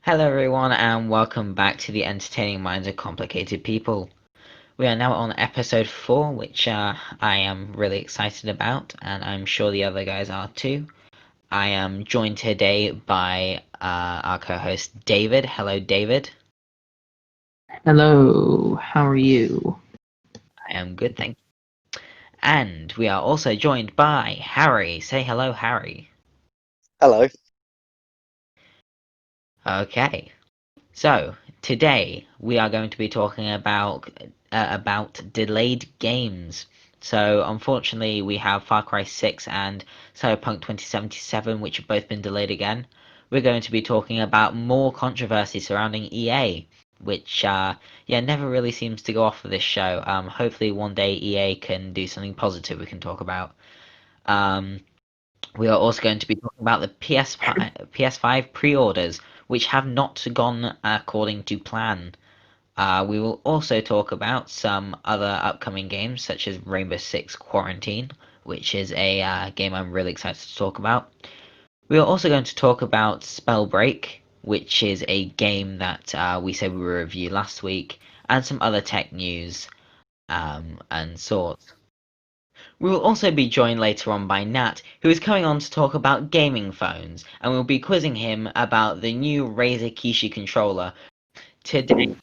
Hello, everyone, and welcome back to the Entertaining Minds of Complicated People. We are now on episode 4, which I am really excited about, and I'm sure the other guys are too. I am joined today by our co host David. Hello, David. Hello, how are you? I am good, thank you. And we are also joined by Harry. Say hello, Harry. Hello. Okay, so today we are going to be talking about delayed games. So unfortunately, we have Far Cry 6 and Cyberpunk 2077, which have both been delayed again. We're going to be talking about more controversy surrounding EA, which never really seems to go off for this show. Hopefully one day EA can do something positive we can talk about. Um, we are also going to be talking about the PS5 pre-orders, which have not gone according to plan. We will also talk about some other upcoming games, such as Rainbow Six Quarantine, which is a game I'm really excited to talk about. We are also going to talk about Spellbreak, which is a game that we said we would review last week, and some other tech news and sorts. We will also be joined later on by Nat, who is coming on to talk about gaming phones, and we'll be quizzing him about the new Razer Kishi controller. Today,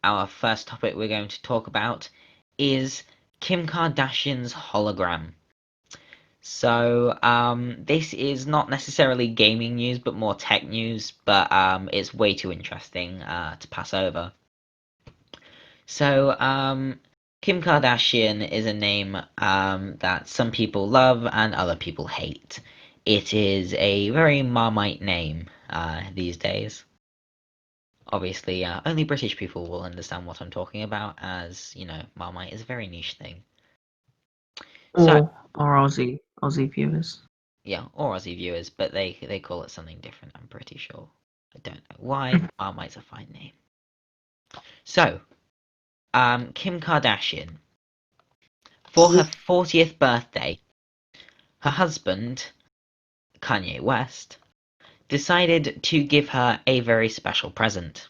our first topic we're going to talk about is Kim Kardashian's hologram. So, this is not necessarily gaming news, but more tech news, but it's way too interesting to pass over. So, Kim Kardashian is a name that some people love and other people hate. It is a very Marmite name these days. Obviously, only British people will understand what I'm talking about, as you know, Marmite is a very niche thing. So, Or Aussie viewers. yeah, or Aussie viewers, but they call it something different. I'm pretty sure. I don't know why. Marmite's a fine name. So, Kim Kardashian, for her 40th birthday, her husband, Kanye West, decided to give her a very special present.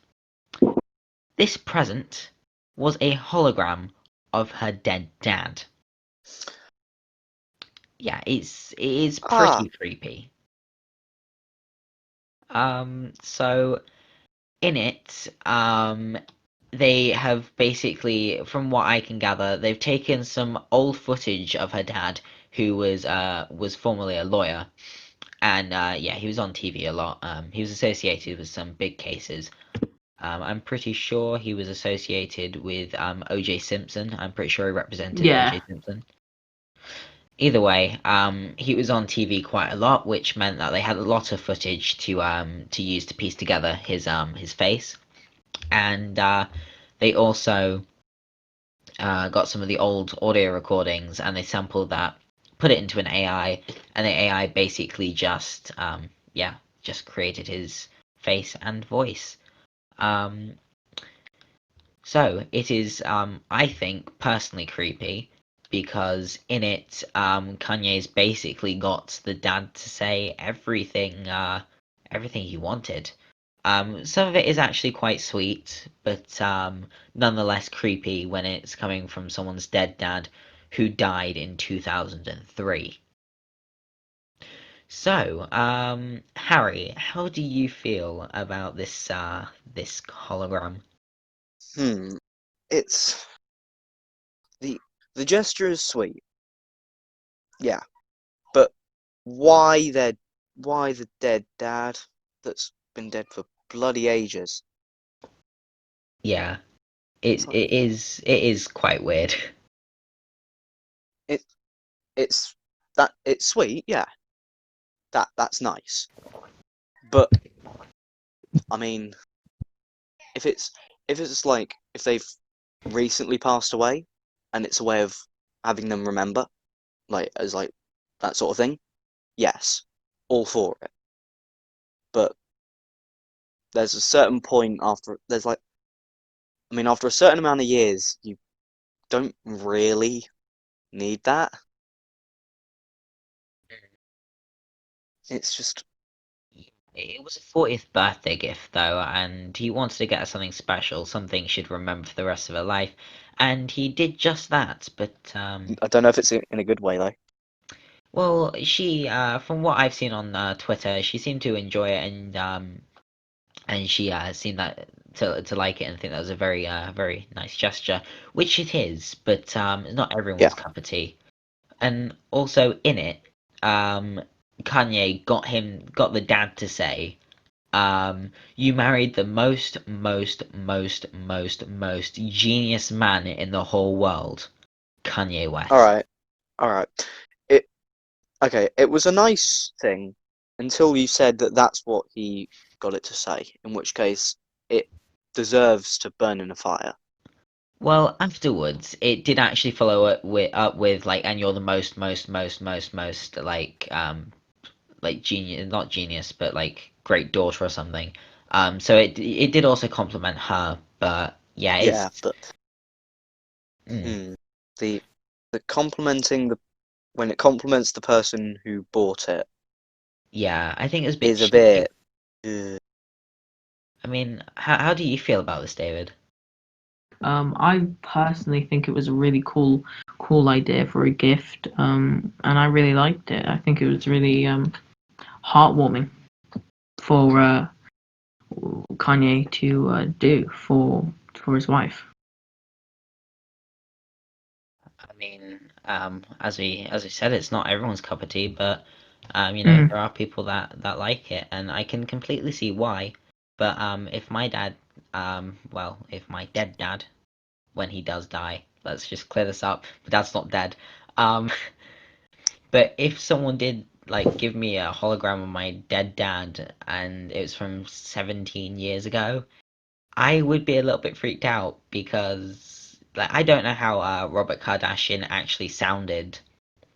This present was a hologram of her dead dad. Yeah, it is Ah, pretty creepy. So in it, they have basically, from what I can gather, they've taken some old footage of her dad, who was formerly a lawyer, and yeah, he was on TV a lot. He was associated with some big cases. I'm pretty sure he was associated with O.J. Simpson. I'm pretty sure he represented Yeah, O.J. Simpson. Either way, he was on TV quite a lot, which meant that they had a lot of footage to use to piece together his face, and they also got some of the old audio recordings and they sampled that, put it into an AI, and the AI basically just created his face and voice. Um, So it is, I think, personally creepy because in it, Kanye's basically got the dad to say everything he wanted. Some of it is actually quite sweet, but nonetheless creepy when it's coming from someone's dead dad who died in 2003. So, Harry, how do you feel about this hologram? hmm. It's the the gesture is sweet, yeah, but why they why the dead dad that's been dead for bloody ages? Yeah. It's like It is quite weird. it it's that it's sweet, yeah. That's nice. But I mean, if it's if they've recently passed away and it's a way of having them remember, like as like that sort of thing, yes, all for it. But there's a certain point after there's like I mean after a certain amount of years you don't really need that. It's just It was a 40th birthday gift though, and he wanted to get her something special, something she'd remember for the rest of her life, and he did just that. But I don't know if it's in a good way though. well, she, from what I've seen on Twitter, she seemed to enjoy it, and she seemed that to like it and think that was a very nice gesture, which it is. But not Yeah. everyone's cup of tea. And also in it, um, Kanye got the dad to say, you married the most genius man in the whole world, Kanye All West. right. All right. It okay. It was a nice thing until you said that that's what he got it to say. In which case, it deserves to burn in a fire. Well, afterwards, it did actually follow up with like, and you're the most like genius, not genius, but like great daughter or something. So it did also compliment her, but yeah, Yeah, it's but mm, the complimenting the when it compliments the person who bought it yeah, I think it was a bit is a cheeky. bit. Uh, I mean, how do you feel about this, David? I personally think it was a really cool idea for a gift. And I really liked it. I think it was really heartwarming for Kanye to do for his wife. I mean, as we said, it's not everyone's cup of tea, but Mm. there are people that like it, and I can completely see why. But if my dad, well, if my dead dad, when he does die, let's just clear this up. My dad's not dead. Um, but if someone did like give me a hologram of my dead dad, and it was from 17 years ago, I would be a little bit freaked out because like I don't know how Robert Kardashian actually sounded,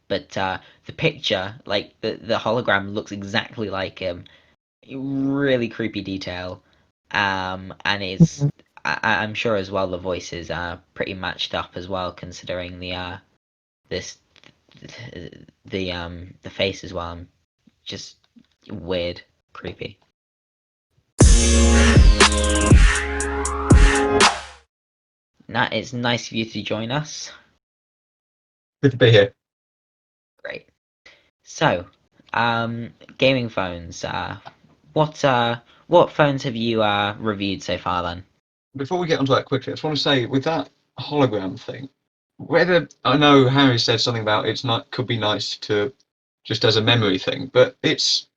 but the picture, like the hologram, looks exactly like him. Really creepy detail, and it's I'm sure as well the voices are pretty matched up as well, considering this the face as well. Just weird, creepy. That it's nice of you to join us. Good to be here. Great. So, gaming phones. What phones have you reviewed so far then? Before we get onto that quickly, I just want to say with that hologram thing, whether I know Harry said something about it's not could be nice to just as a memory thing, but it's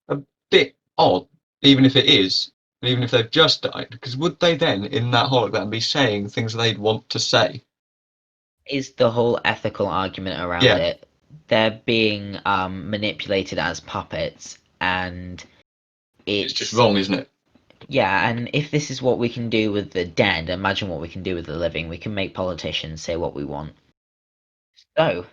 a bit odd, even if it is, even if they've just died, because would they then in that hologram be saying things they'd want to say? Is the whole ethical argument around Yeah, it? They're being manipulated as puppets, and it's just it's wrong, isn't it? yeah. And if this is what we can do with the dead, imagine what we can do with the living. We can make politicians say what we want. So,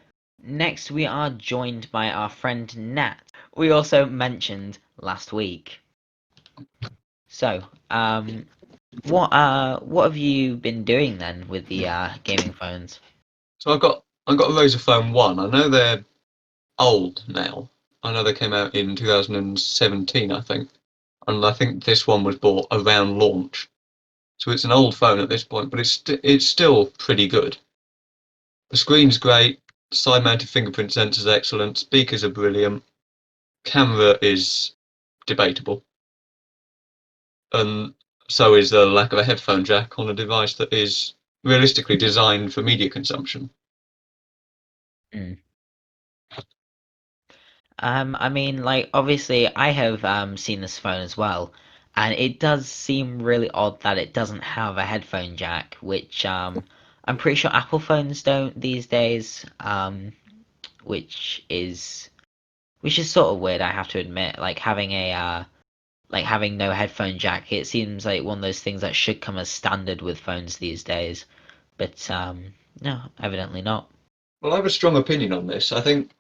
next we are joined by our friend Nat. We also mentioned last week. So, what have you been doing then with the gaming phones? So I've got a Razor Phone 1. I know they're old now. I know they came out in 2017, I think, and I think this one was bought around launch. So it's an old phone at this point, but it's still pretty good. The screen's great, side-mounted fingerprint sensor's excellent, speakers are brilliant, camera is debatable, and so is the lack of a headphone jack on a device that is realistically designed for media consumption. Mm. I mean, like obviously I have seen this phone as well, and it does seem really odd that it doesn't have a headphone jack, which I'm pretty sure Apple phones don't these days. Which is sort of weird, I have to admit. Like having no headphone jack, it seems like one of those things that should come as standard with phones these days. But no, evidently not. Well, I have a strong opinion on this. I think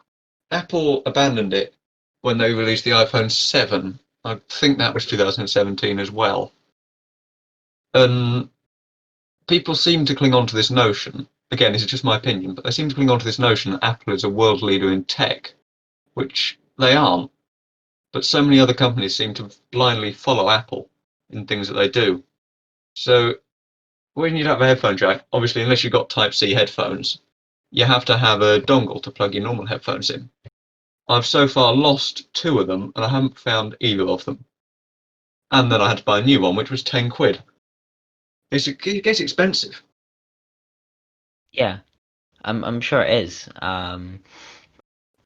Apple abandoned it when they released the iPhone 7. I think that was 2017 as well. And people seem to cling on to this notion. Again, this is just my opinion, but they seem to cling on to this notion that Apple is a world leader in tech, which they aren't. but so many other companies seem to blindly follow Apple in things that they do. So when you don't have a headphone jack, obviously, unless you've got Type-C headphones, you have to have a dongle to plug your normal headphones in. I've so far lost 2 of them, and I haven't found either of them. And then I had to buy a new one, which was 10 quid. It gets expensive. Yeah, I'm sure it is.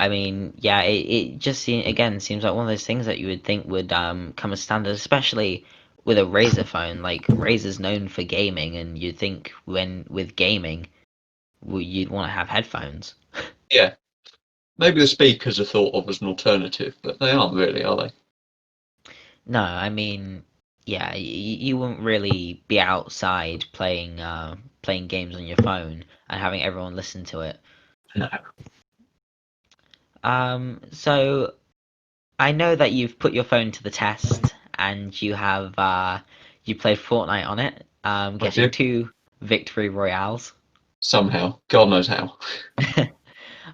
I mean, yeah, it just seems like one of those things that you would think would come as standard, especially with a Razer phone. Like Razer's known for gaming, and you'd think when with gaming, you'd want to have headphones. Yeah, maybe the speakers are thought of as an alternative, but they aren't really, are they? No, I mean, yeah, you wouldn't really be outside playing games on your phone and having everyone listen to it. No. So I know that you've put your phone to the test and you played Fortnite on it, I getting did. 2 victory royales. Somehow. God knows how.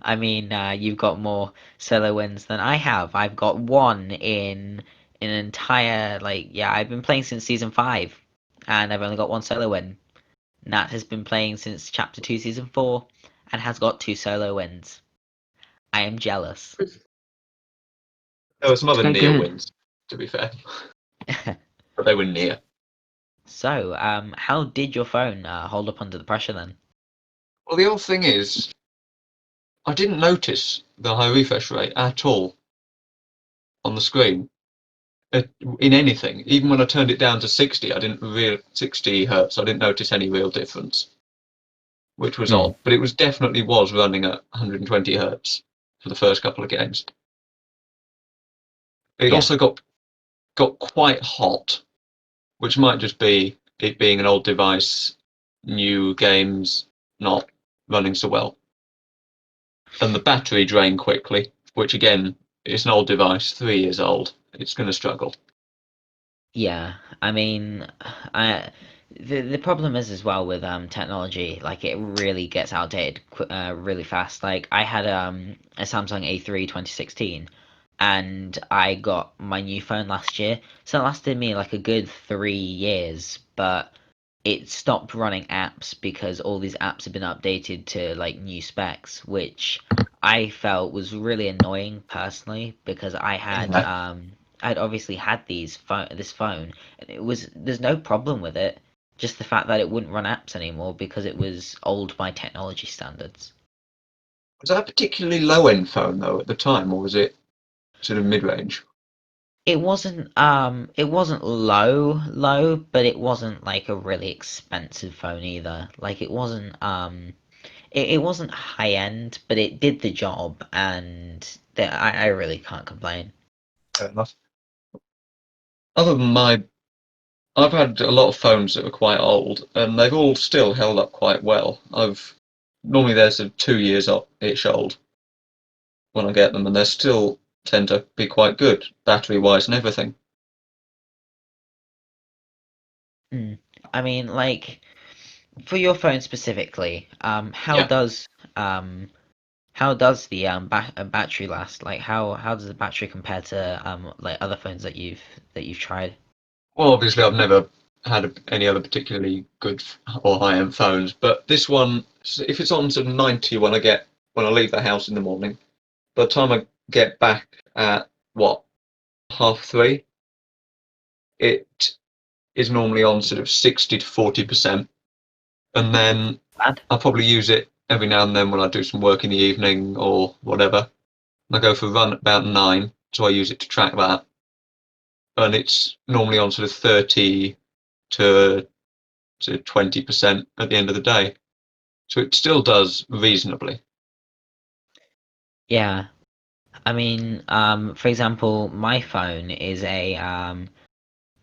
I mean, you've got more solo wins than I have. I've got one in an entire yeah. I've been playing since season 5, and I've only got one solo win. Nat has been playing since chapter 2, season 4, and has got 2 solo wins. I am jealous. There were some other Okay, near good. wins, to be fair, but they were near. So, how did your phone hold up under the pressure then? Well, the old thing is, I didn't notice the high refresh rate at all on the screen in anything. Even when I turned it down to 60, 60 hertz. I didn't notice any real difference, which was Hmm. odd. But it definitely was running at 120 hertz for the first couple of games. It Yeah, also got quite hot, which might just be it being an old device, new games not running so well, and the battery drained quickly, which again is an old device, 3 years old. It's going to struggle. yeah. I mean, I the problem is as well with technology, like it really gets outdated really fast. Like I had a Samsung A3 2016, and I got my new phone last year, so it lasted me like a good 3 years, but it stopped running apps because all these apps have been updated to like new specs, which I felt was really annoying personally because Yeah. I'd obviously had this phone, and there's no problem with it, just the fact that it wouldn't run apps anymore because it was old by technology standards. Was that a particularly low end phone though at the time, or was it sort of mid range? It wasn't low, but it wasn't like a really expensive phone either. Like it wasn't high end, but it did the job, and I really can't complain. Fair enough. Other than I've had a lot of phones that are quite old, and they've all still held up quite well. Normally they're sort of 2 years ish old when I get them, and they still tend to be quite good battery wise and everything. Mm. I mean, like for your phone specifically, Yeah. how does the battery last? Like how does the battery compare to like other phones that you've tried? Well, obviously I've never had any other particularly good or high end phones, but this one, if it's on sort of 90 when I leave the house in the morning, by the time I get back at what 3:30, it is normally on sort of 60 to 40%. And then Bad. I probably use it every now and then when I do some work in the evening or whatever. I go for a run at about 9, so I use it to track that. And it's normally on sort of 30 to 20% at the end of the day. So it still does reasonably. Yeah. I mean, for example, my phone is a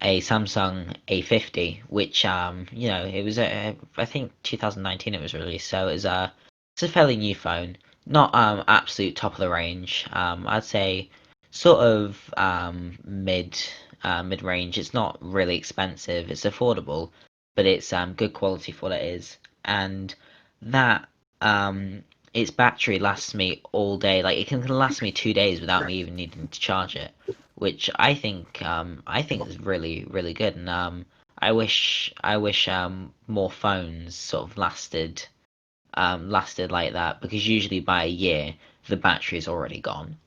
Samsung A50, which it was I think 2019 it was released, so it's a fairly new phone, not absolute top of the range. I'd say sort of mid range. It's not really expensive. It's affordable, but it's good quality for what it is, and that its battery lasts me all day. Like it can last me 2 days without me even needing to charge it. which I think is really really good, and I wish more phones sort of lasted like that because usually by a year the battery is already gone.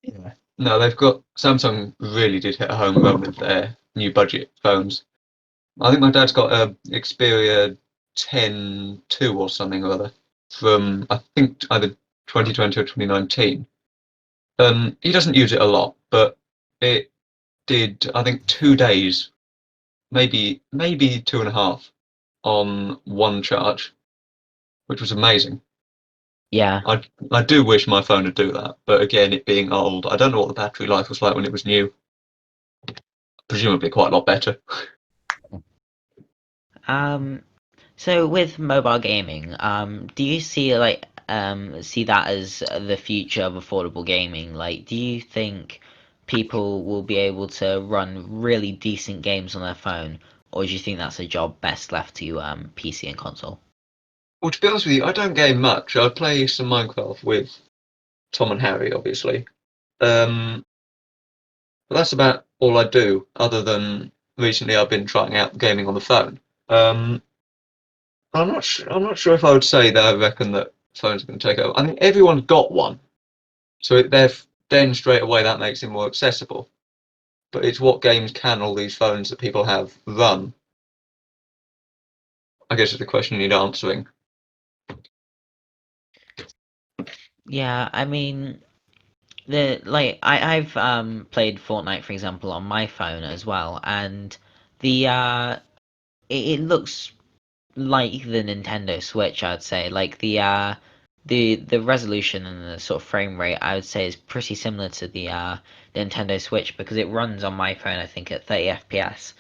Yeah. No, they've got Samsung really did hit a home run with their new budget phones. I think my dad's got a Xperia 10-2 or something or other from I think either 2020 or 2019. He doesn't use it a lot, but it did I think 2 days, maybe two and a half on one charge, which was amazing. Yeah. I do wish my phone would do that, but again, it being old, I don't know what the battery life was like when it was new. Presumably quite a lot better. Um, so with mobile gaming, do you see that as the future of affordable gaming? Like, do you think people will be able to run really decent games on their phone, or do you think that's a job best left to PC and console? Well, to be honest with you, I don't game much. I play some Minecraft with Tom and Harry, obviously. Um, but that's about all I do, other than recently I've been trying out gaming on the phone. Um, I'm not sure if I would say that I reckon that phones are going to take over. I think everyone's got one, so then straight away that makes it more accessible. But it's what games can all these phones that people have run? I guess is the question you need answering. Yeah, I mean, I've played Fortnite for example on my phone as well, and the it looks like the Nintendo Switch, I'd say. Like the resolution and the sort of frame rate, I would say, is pretty similar to the Nintendo Switch because it runs on my phone, I think, at 30 FPS,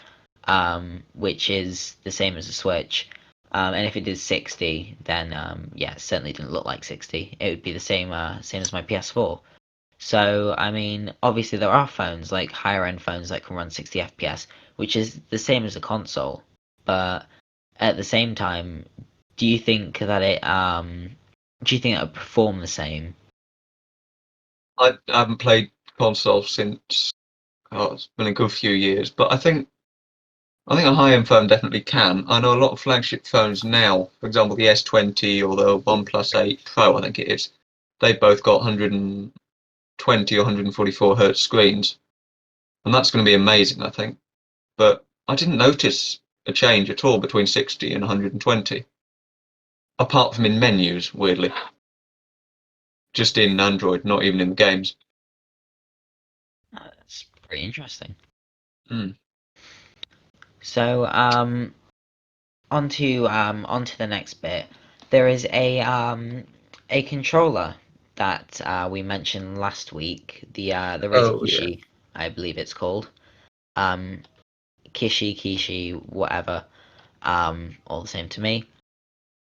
which is the same as the Switch. And if it did 60, then yeah, it certainly didn't look like 60. It would be the same as my PS4. So I mean, obviously there are phones like higher end phones that can run 60 FPS, which is the same as a console, but at the same time, do you think that do you think it would perform the same? I haven't played console since it's been a good few years, but I think a high-end phone definitely can. I know a lot of flagship phones now, for example, the S20 or the OnePlus 8 Pro, I think it is. They've both got 120 or 144 hertz screens, and that's going to be amazing, I think. But I didn't notice a change at all between 60 and 120, apart from in menus, weirdly. Just in Android, not even in the games. That's pretty interesting. Mm. So onto the next bit. There is a controller that we mentioned last week, the Razer Oh yeah. Kishi, I believe it's called. Um, Kishi, whatever. All the same to me.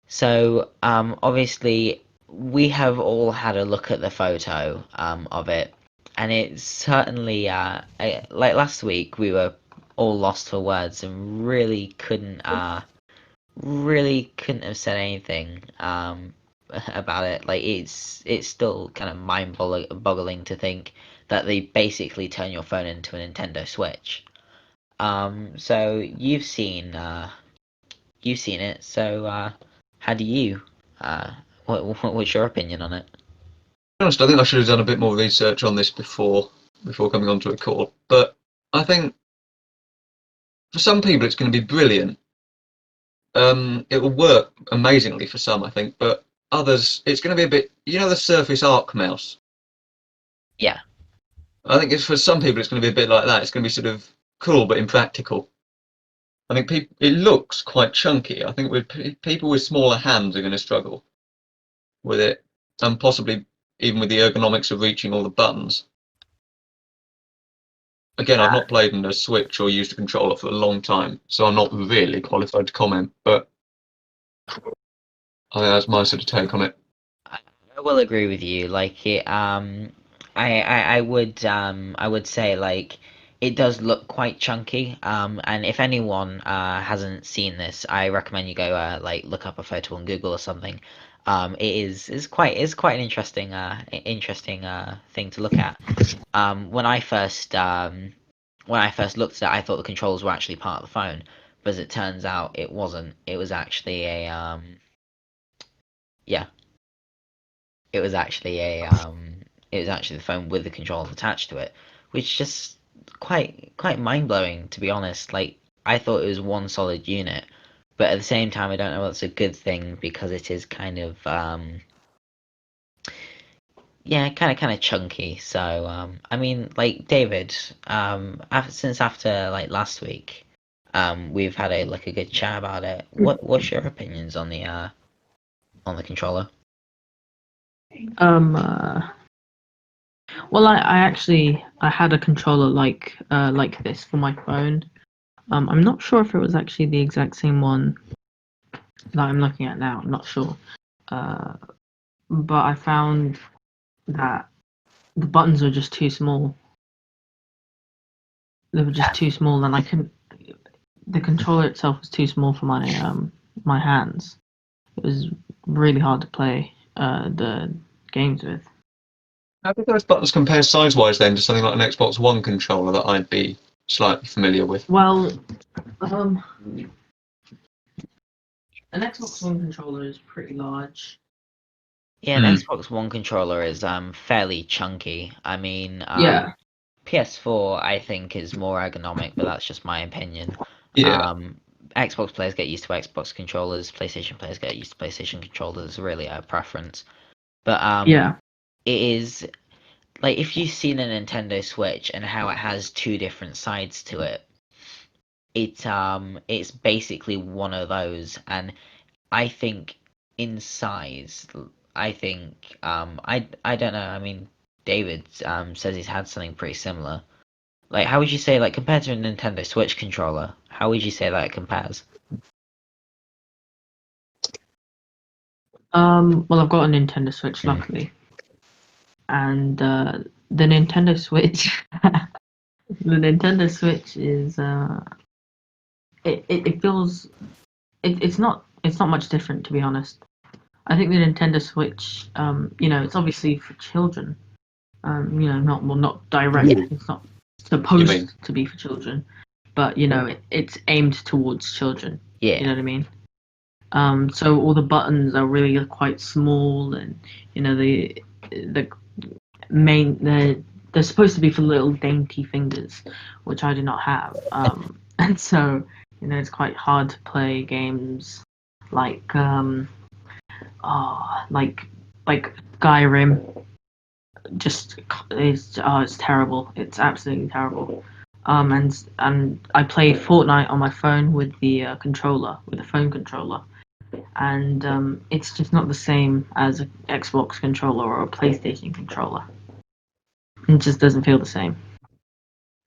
So, obviously, we have all had a look at the photo of it, and it's certainly like last week we were all lost for words and really couldn't have said anything about it. Like it's still kind of mind-boggling to think that they basically turn your phone into a Nintendo Switch. So you've seen it, so how do you? What's your opinion on it? To be honest, I think I should have done a bit more research on this before coming onto a call. But I think for some people it's going to be brilliant. It will work amazingly for some, I think, but others it's going to be a bit. You know the Surface Arc mouse. Yeah, I think it's for some people it's going to be a bit like that. It's going to be sort of cool but impractical. I think it looks quite chunky. I think with people with smaller hands are going to struggle with it, and possibly even with the ergonomics of reaching all the buttons. Again, I've uh, not played on a Switch or used a controller for a long time, so I'm not really qualified to comment. But I think that's my sort of take on it. I will agree with you. Like it, I would say like it does look quite chunky. And if anyone hasn't seen this, I recommend you go like look up a photo on Google or something. It's quite an interesting thing to look at. When I first looked at it, I thought the controls were actually part of the phone, but as it turns out, it wasn't. It was actually a yeah, it was actually the phone with the controls attached to it, which is just quite mind blowing, to be honest. Like, I thought it was one solid unit, but at the same time, I don't know what's a good thing because it is kind of yeah, kind of chunky. So I mean, like David, after like last week, we've had a good chat about it. What's your opinions on the controller? Um, uh, well, I actually I had a controller like this for my phone. I'm not sure if it was actually the exact same one that I'm looking at now. I'm not sure. Uh, but I found that the buttons were just too small. They were just too small, and I couldn't. The controller itself was too small for my hands. It was really hard to play the games with. How do those buttons compare size-wise then to something like an Xbox One controller that I'd be slightly familiar with? Well, um, an Xbox One controller is pretty large. Yeah, an Xbox One controller is fairly chunky. I mean, Yeah, PS4 I think is more ergonomic, but that's just my opinion. Yeah. Um, Xbox players get used to Xbox controllers, PlayStation players get used to PlayStation controllers. It's really a preference. But yeah. it is like if you've seen a Nintendo Switch and how it has two different sides to it, it's basically one of those, and I think in size, I think I don't know. I mean, David says he's had something pretty similar. Like, how would you say, like, compared to a Nintendo Switch controller, how would you say that it compares? Well, I've got a Nintendo Switch, Mm. luckily, and the Nintendo Switch, the Nintendo Switch is it feels it's not much different, to be honest. I think the Nintendo Switch, it's obviously for children. Not direct. Yeah, It's not You mean? supposed to be for children, but it's aimed towards children. You yeah, know what I mean? So all the buttons are really quite small, and the main they're supposed to be for little dainty fingers, which I do not have. And so it's quite hard to play games like like Skyrim. Just it's terrible. It's absolutely terrible. And I play Fortnite on my phone with the controller, with the phone controller, and it's just not the same as an Xbox controller or a PlayStation controller. It just doesn't feel the same.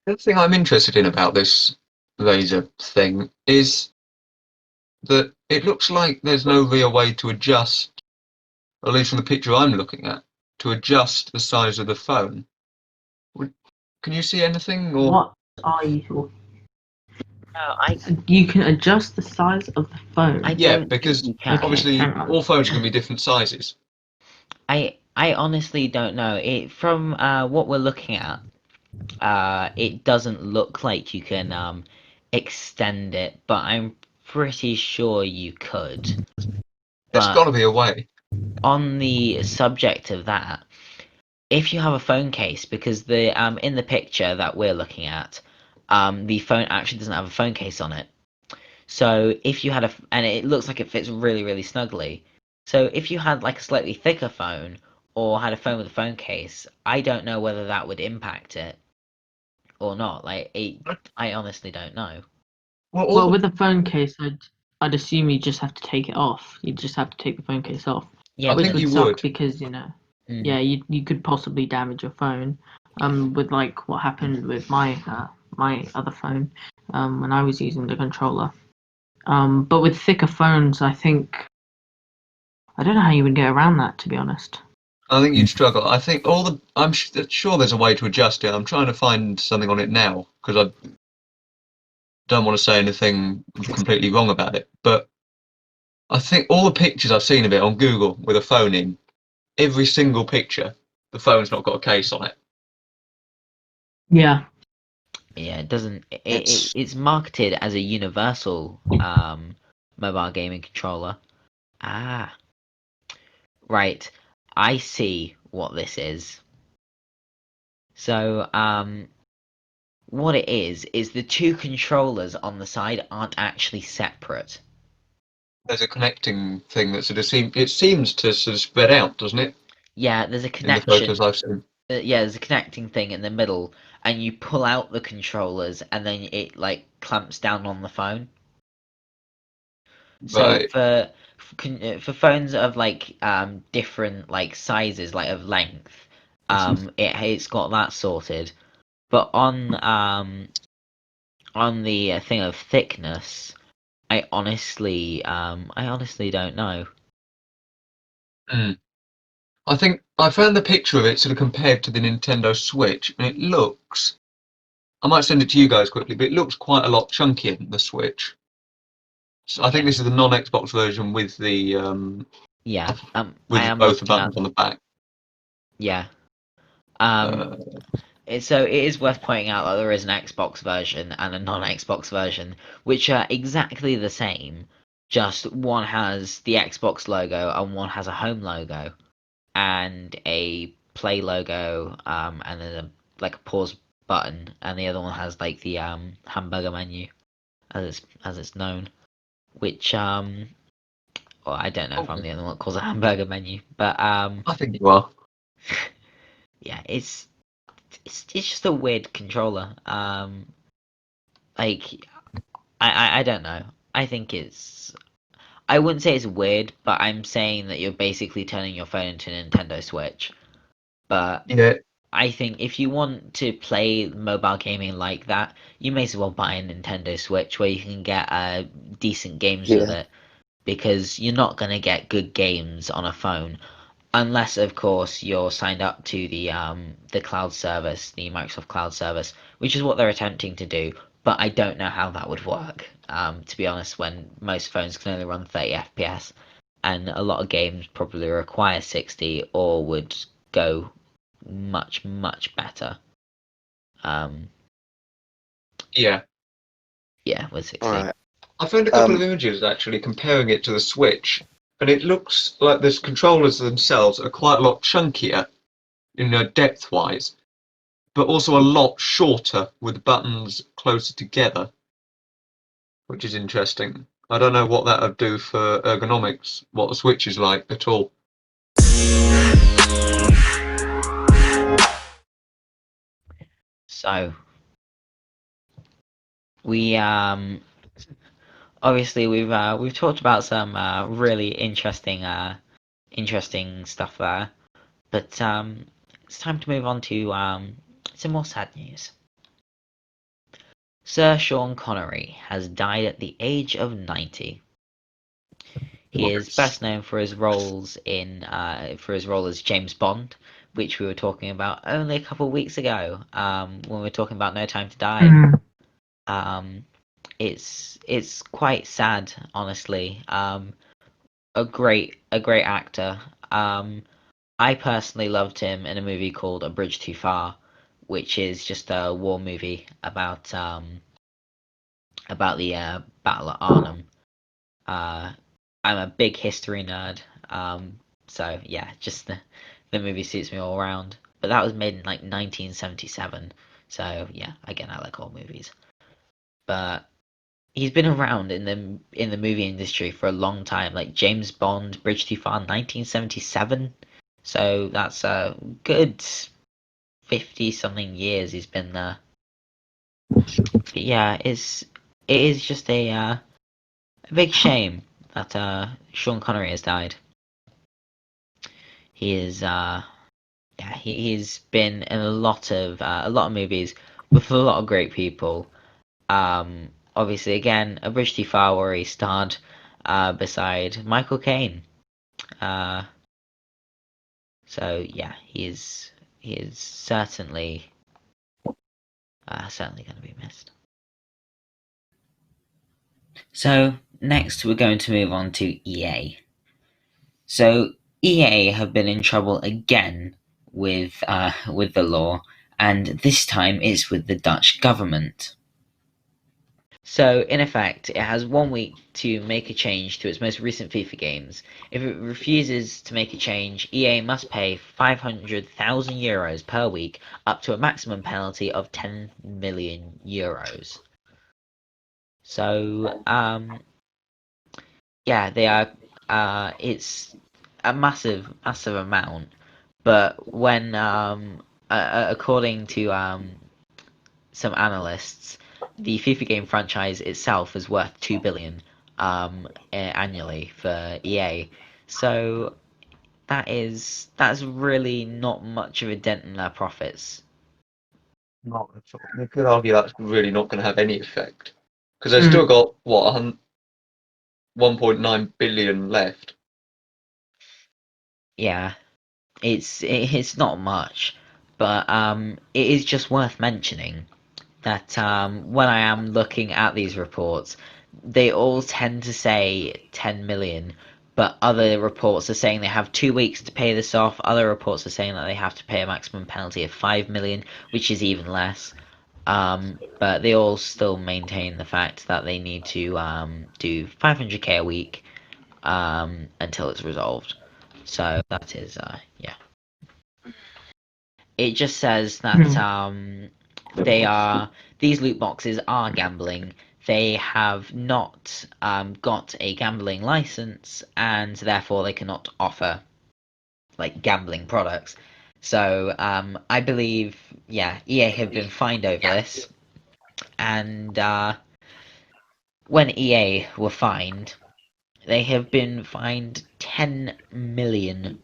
The other thing I'm interested in about this laser thing is that it looks like there's no real way to adjust, at least from the picture I'm looking at, to adjust the size of the phone. Can you see anything, or What are you? no, I You can adjust the size of the I phone. yeah, don't think because you can. Okay, obviously hang on. all phones are going to be different sizes. I honestly don't know. It from what we're looking at, it doesn't look like you can extend it, but I'm pretty sure you could. There's got But to be a way. on the subject of that, if you have a phone case, because the in the picture that we're looking at, the phone actually doesn't have a phone case on it. So if you had and it looks like it fits really snugly. So if you had like a slightly thicker phone or had a phone with a phone case, I don't know whether that would impact it or not. I honestly don't know. Well, all Well, the, with the phone case, I'd assume you just have to take it off. You just have to take the phone case off, Yeah, I which think but would you suck would. because mm, yeah, you could possibly damage your phone. With like what happened with my other phone, when I was using the controller. But with thicker phones, I don't know how you would get around that, to be honest. I think you'd struggle. I think all the. Sure there's a way to adjust it. I'm trying to find something on it now because I don't want to say anything completely wrong about it. But I think all the pictures I've seen of it on Google with a phone in, every single picture, the phone's not got a case on it. Yeah. Yeah, it doesn't. It's It's marketed as a universal mobile gaming controller. Ah, right. I see what this is. So, what it is the two controllers on the side aren't actually separate. There's a connecting thing that sort of it seems to sort of spread out, doesn't it? Yeah, there's a In the photos connection. I've seen. Yeah, there's a connecting thing in the middle, and you pull out the controllers, and then it like clamps down on the phone. So Right. for phones of like different like sizes, like of length, it's got that sorted. But on the thing of thickness, I honestly don't know. Mm. I think I found the picture of it sort of compared to the Nintendo Switch, and it looks. I might send it to you guys quickly, but it looks quite a lot chunkier than the Switch. So I think Yeah, this is the non-Xbox version yeah. I with am both the looking at buttons on the back. yeah. Um, Uh, So it is worth pointing out that there is an Xbox version and a non-Xbox version, which are exactly the same. Just one has the Xbox logo and one has a home logo and a play logo, and then like a pause button, and the other one has like the hamburger menu as it's known. Which well, I don't know if I'm okay. the only one that calls a hamburger menu, but I think you are. yeah, it's just a weird controller. Like I don't know. I think it's. I wouldn't say it's weird, but I'm saying that you're basically turning your phone into a Nintendo Switch. But Yeah, I think if you want to play mobile gaming like that, you may as well buy a Nintendo Switch where you can get decent games with yeah. it. Because you're not gonna get good games on a phone unless, of course, you're signed up to the cloud service, the Microsoft Cloud service, which is what they're attempting to do. But I don't know how that would work. To be honest, when most phones can only run 30 FPS, and a lot of games probably require 60 or would go much better. Um, yeah. yeah, with All 60. right. I found a couple of images actually comparing it to the Switch, and it looks like the controllers themselves are quite a lot chunkier, depth-wise, but also a lot shorter with buttons closer together, which is interesting. I don't know what that would do for ergonomics, what the Switch is like at all. So we obviously we've talked about some really interesting stuff there, but it's time to move on to some more sad news. Sir Sean Connery has died at the age of 90. He is best known for his roles in for his role as James Bond, which we were talking about only a couple of weeks ago when we were talking about No Time to Die. Mm. Um, it's quite sad, honestly. A great actor. I personally loved him in a movie called A Bridge Too Far, which is just a war movie about the Battle at Arnhem. Uh, I'm a big history nerd, so yeah, just the movie suits me all around. But that was made in like 1977, so yeah, again, I like all movies. But he's been around in the movie industry for a long time, like James Bond, Bridge Too Far, 1977. So that's a good 50 something years he's been there. But yeah, it is just a big shame that Sean Connery has died. He is yeah, he's been in a lot of movies with a lot of great people. Obviously, again, A Bridge Too Far, where he starred beside Michael Caine. Uh, so yeah, he is certainly going to be missed. So Next, we're going to move on to EA. So EA have been in trouble again with the law, and this time it's with the Dutch government. So, in effect, it has 1 week to make a change to its most recent FIFA games. If it refuses to make a change, EA must pay €500,000 per week, up to a maximum penalty of €10 million. So, yeah, they are. It's a massive amount. But according to some analysts, the FIFA game franchise itself is worth 2 billion annually for EA. So that's really not much of a dent in their profits. Not at all. You could argue that's really not going to have any effect because they've still got what 1.9 billion left. Yeah, it's not much, but it is just worth mentioning that when I am looking at these reports, they all tend to say 10 million, but other reports are saying they have 2 weeks to pay this off. Other reports are saying that they have to pay a maximum penalty of 5 million, which is even less. But they all still maintain the fact that they need to do 500k a week until it's resolved. So that is, yeah. It just says that these loot boxes are gambling. They have not got a gambling license, and therefore they cannot offer like gambling products. So I believe, yeah, EA have been fined over this, and when EA were fined, they have been fined €10 million.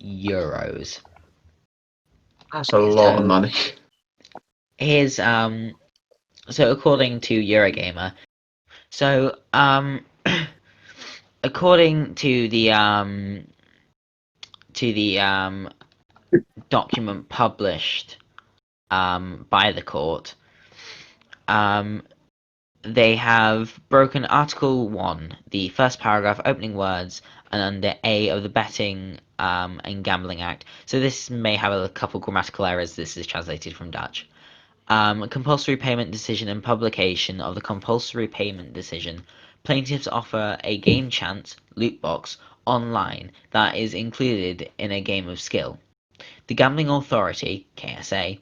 That's a lot of So money. here's so according to Eurogamer, so according to the document published by the court, um, they have broken Article 1, the first paragraph, opening words, and under A of the Betting and Gambling Act. So this may have a couple grammatical errors. This is translated from Dutch. Compulsory payment decision and publication of the compulsory payment decision. Plaintiffs offer a game chance loot box online that is included in a game of skill. The Gambling Authority (KSA)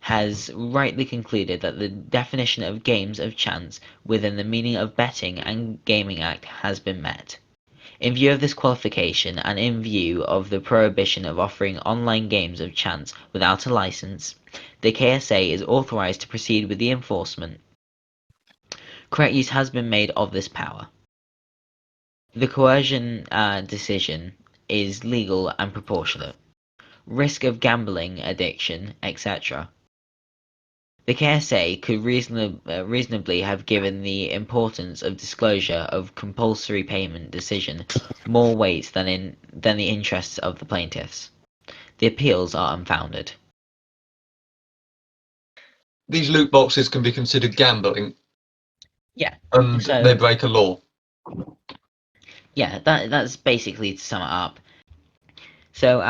has rightly concluded that the definition of games of chance within the meaning of Betting and Gaming Act has been met. In view of this qualification, and in view of the prohibition of offering online games of chance without a license, the KSA is authorized to proceed with the enforcement. Correct use has been made of this power. The coercion decision is legal and proportionate. Risk of gambling addiction, etc. The KSA could reasonably have given the importance of disclosure of compulsory payment decision more weight than the interests of the plaintiffs. The appeals are unfounded. These loot boxes can be considered gambling, Yeah. and they So break a law. yeah, that's basically to sum it up. So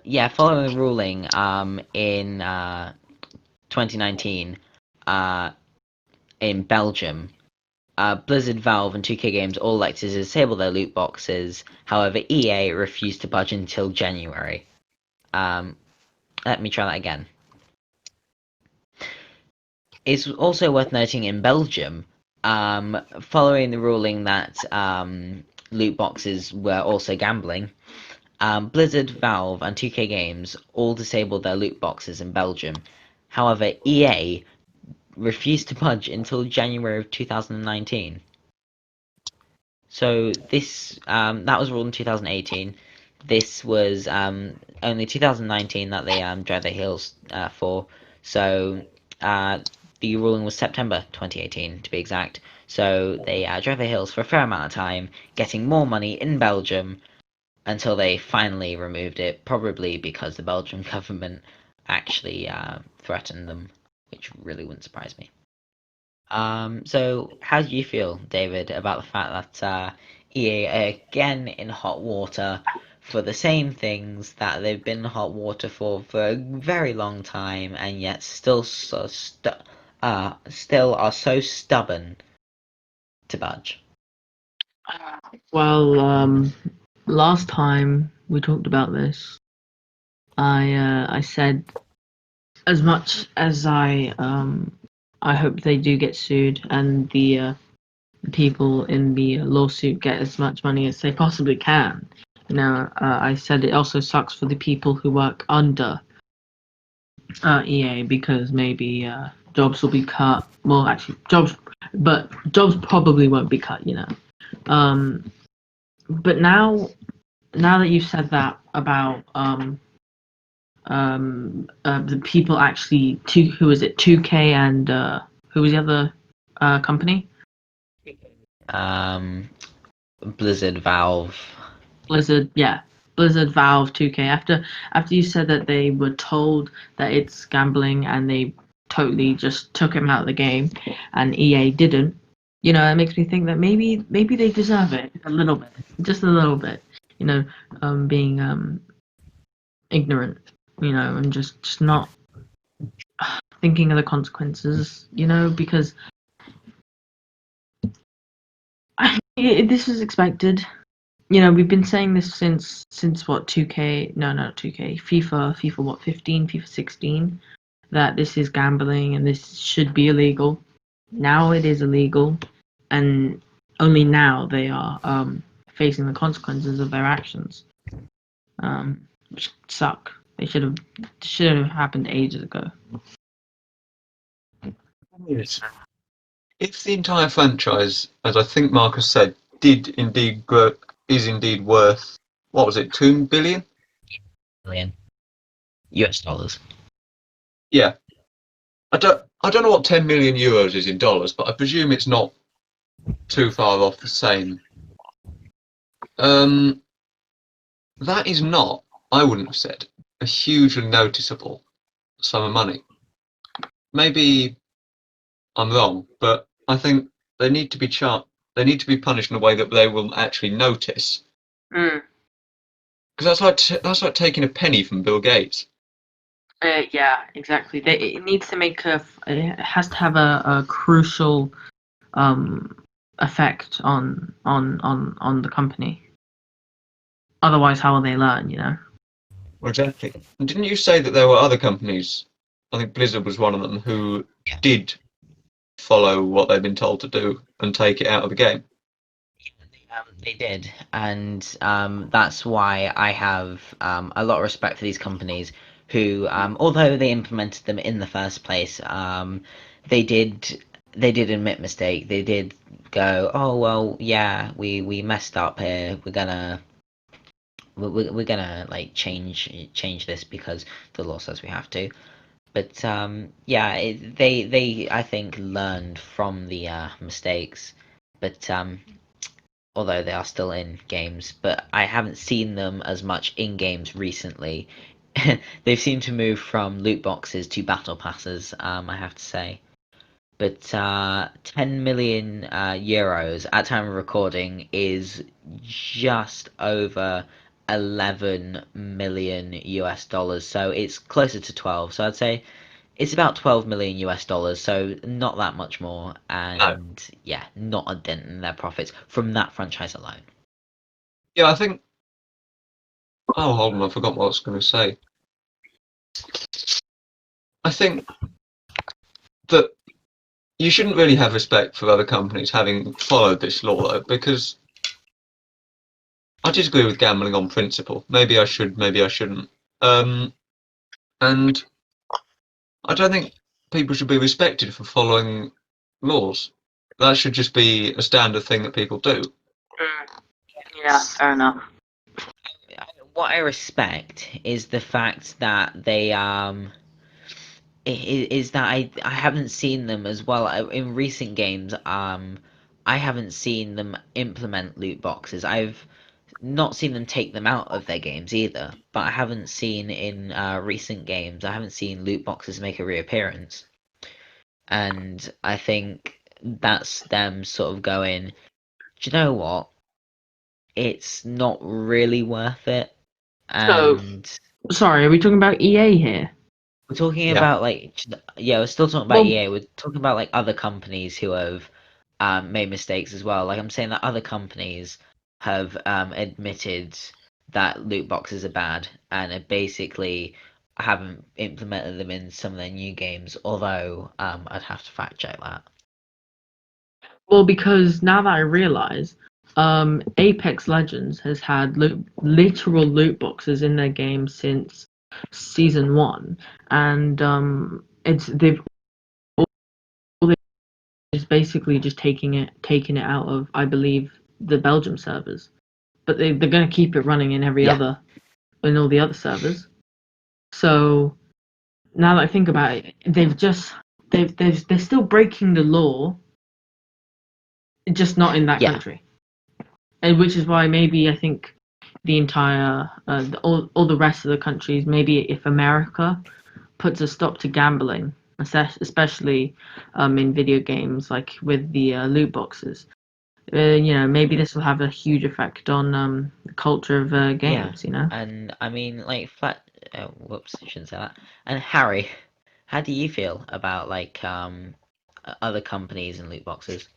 yeah, following a ruling in 2019 in Belgium, Blizzard, Valve, and 2K Games all elected to disable their loot boxes. However, EA refused to budge until January. Let me try that again. It's also worth noting in Belgium, following the ruling that loot boxes were also gambling, Blizzard, Valve, and 2K Games all disabled their loot boxes in Belgium. However, EA refused to budge until January of 2019. So this that was ruled in 2018. This was only 2019 that they dragged their heels for. So uh, the ruling was September 2018 to be exact. So they dragged their heels for a fair amount of time, getting more money in Belgium until they finally removed it. Probably because the Belgian government actually threatened them, which really wouldn't surprise me. So how do you feel, David, about the fact that EA are again in hot water for the same things that they've been in hot water for a very long time, and yet still are so stubborn to budge? Well, last time we talked about this, I said as much as I hope they do get sued and the people in the lawsuit get as much money as they possibly can. I said it also sucks for the people who work under EA because maybe jobs will be cut. Well, actually, jobs probably won't be cut. But now that you've said that about the people actually who was it 2K and who was the other company? Um, Blizzard, Valve. Blizzard, yeah. Blizzard, Valve, 2K. After you said that they were told that it's gambling and they totally just took him out of the game, and EA didn't, it makes me think that maybe they deserve it a little bit, just a little bit. Being ignorant, and just not thinking of the consequences, because this was expected. We've been saying this since what 2K? No, not 2K. FIFA what 15, FIFA 16, that this is gambling and this should be illegal. Now it is illegal, and only now they are facing the consequences of their actions, which suck. They should have happened ages ago. Yes. If the entire franchise, as I think Marcus said, is indeed worth, what was it, 2 billion? Million US dollars. Yeah. I don't know what 10 million euros is in dollars, but I presume it's not too far off the same. That is not, I wouldn't have said, a hugely noticeable sum of money. Maybe I'm wrong, but I think they need to be they need to be punished in a way that they will actually notice. Mm. Because that's like taking a penny from Bill Gates. Yeah, exactly. It needs to it has to have a crucial effect on the company. Otherwise, how will they learn? Well, exactly. And didn't you say that there were other companies? I think Blizzard was one of them who did follow what they've been told to do and take it out of the game. They did, and that's why I have a lot of respect for these companies who, although they implemented them in the first place, they did they did admit mistake. They did go, oh well, yeah, we messed up here. We're gonna like change this because the law says we have to. But yeah, they I think learned from the mistakes, but although they are still in games, but I haven't seen them as much in games recently. They've seemed to move from loot boxes to battle passes, I have to say. But 10 million euros at time of recording is just over 11 million US dollars, so it's closer to 12. So I'd say it's about 12 million US dollars, so not that much more, No. and yeah, not a dent in their profits from that franchise alone. Yeah, I think. Oh, hold on, I forgot what I was going to say. I think that you shouldn't really have respect for other companies having followed this law, though, because I disagree with gambling on principle. Maybe I should, maybe I shouldn't. And I don't think people should be respected for following laws. That should just be a standard thing that people do. Yeah, fair enough. What I respect is the fact that they is that I haven't seen them as well in recent games. I haven't seen them implement loot boxes. I've not seen them take them out of their games either, but I haven't seen in recent games. I haven't seen loot boxes make a reappearance. and I think that's them sort of going, do you know what? It's not really worth it, So, and sorry, are we talking about EA here? we're talking Yeah. about yeah, we're still talking about Well, EA. We're talking about like other companies who have made mistakes as well. Like I'm saying that other companies have admitted that loot boxes are bad and have basically haven't implemented them in some of their new games. Although I'd have to fact check that. well, because now that I realize, Apex Legends has had literal loot boxes in their game since season 1, and they've just basically just taking it out of, I believe, the Belgium servers, but they're going to keep it running in Yeah. in all the other servers. So now that I think about it, they're still breaking the law, just not in that Yeah. country, and which is why maybe I think the entire all the rest of the countries, maybe if America puts a stop to gambling, especially in video games, like with the loot boxes. Maybe this will have a huge effect on the culture of Yeah, games. You know. and I mean, like, whoops, I shouldn't say that. And Harry, how do you feel about like other companies and loot boxes?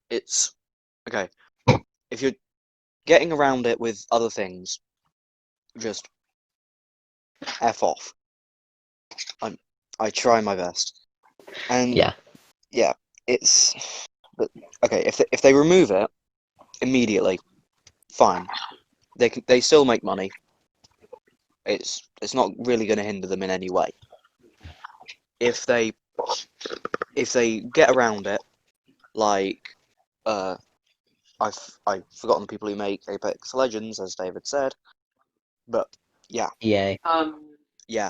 It's okay. If you're getting around it with other things, just F off. I try my best. And Yeah, yeah, it's but okay, if they remove it immediately, fine. They still make money. It's not really going to hinder them in any way. If they get around it, like I've forgotten the people who make Apex Legends, as David said, but yeah, EA. yeah.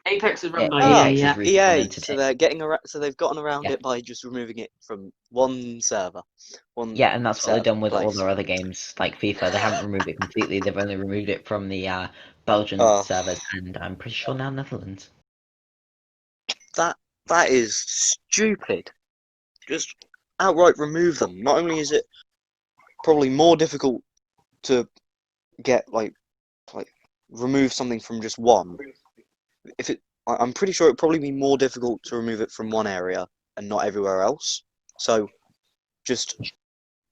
Apex is run Yeah, by EA. Ah, Apex has Yeah. EA. reimplemented So it. they're getting around. So they've gotten around Yeah, it by just removing it from one server, one yeah, and that's what set they've of done with all place. their other games, like FIFA. They haven't removed it completely. They've only removed it from the Belgian Uh, servers, and I'm pretty sure now Netherlands. that that is stupid. Just outright remove them. Not only is it probably more difficult to get like remove something from just one. I'm pretty sure it'd probably be more difficult to remove it from one area and not everywhere else. So just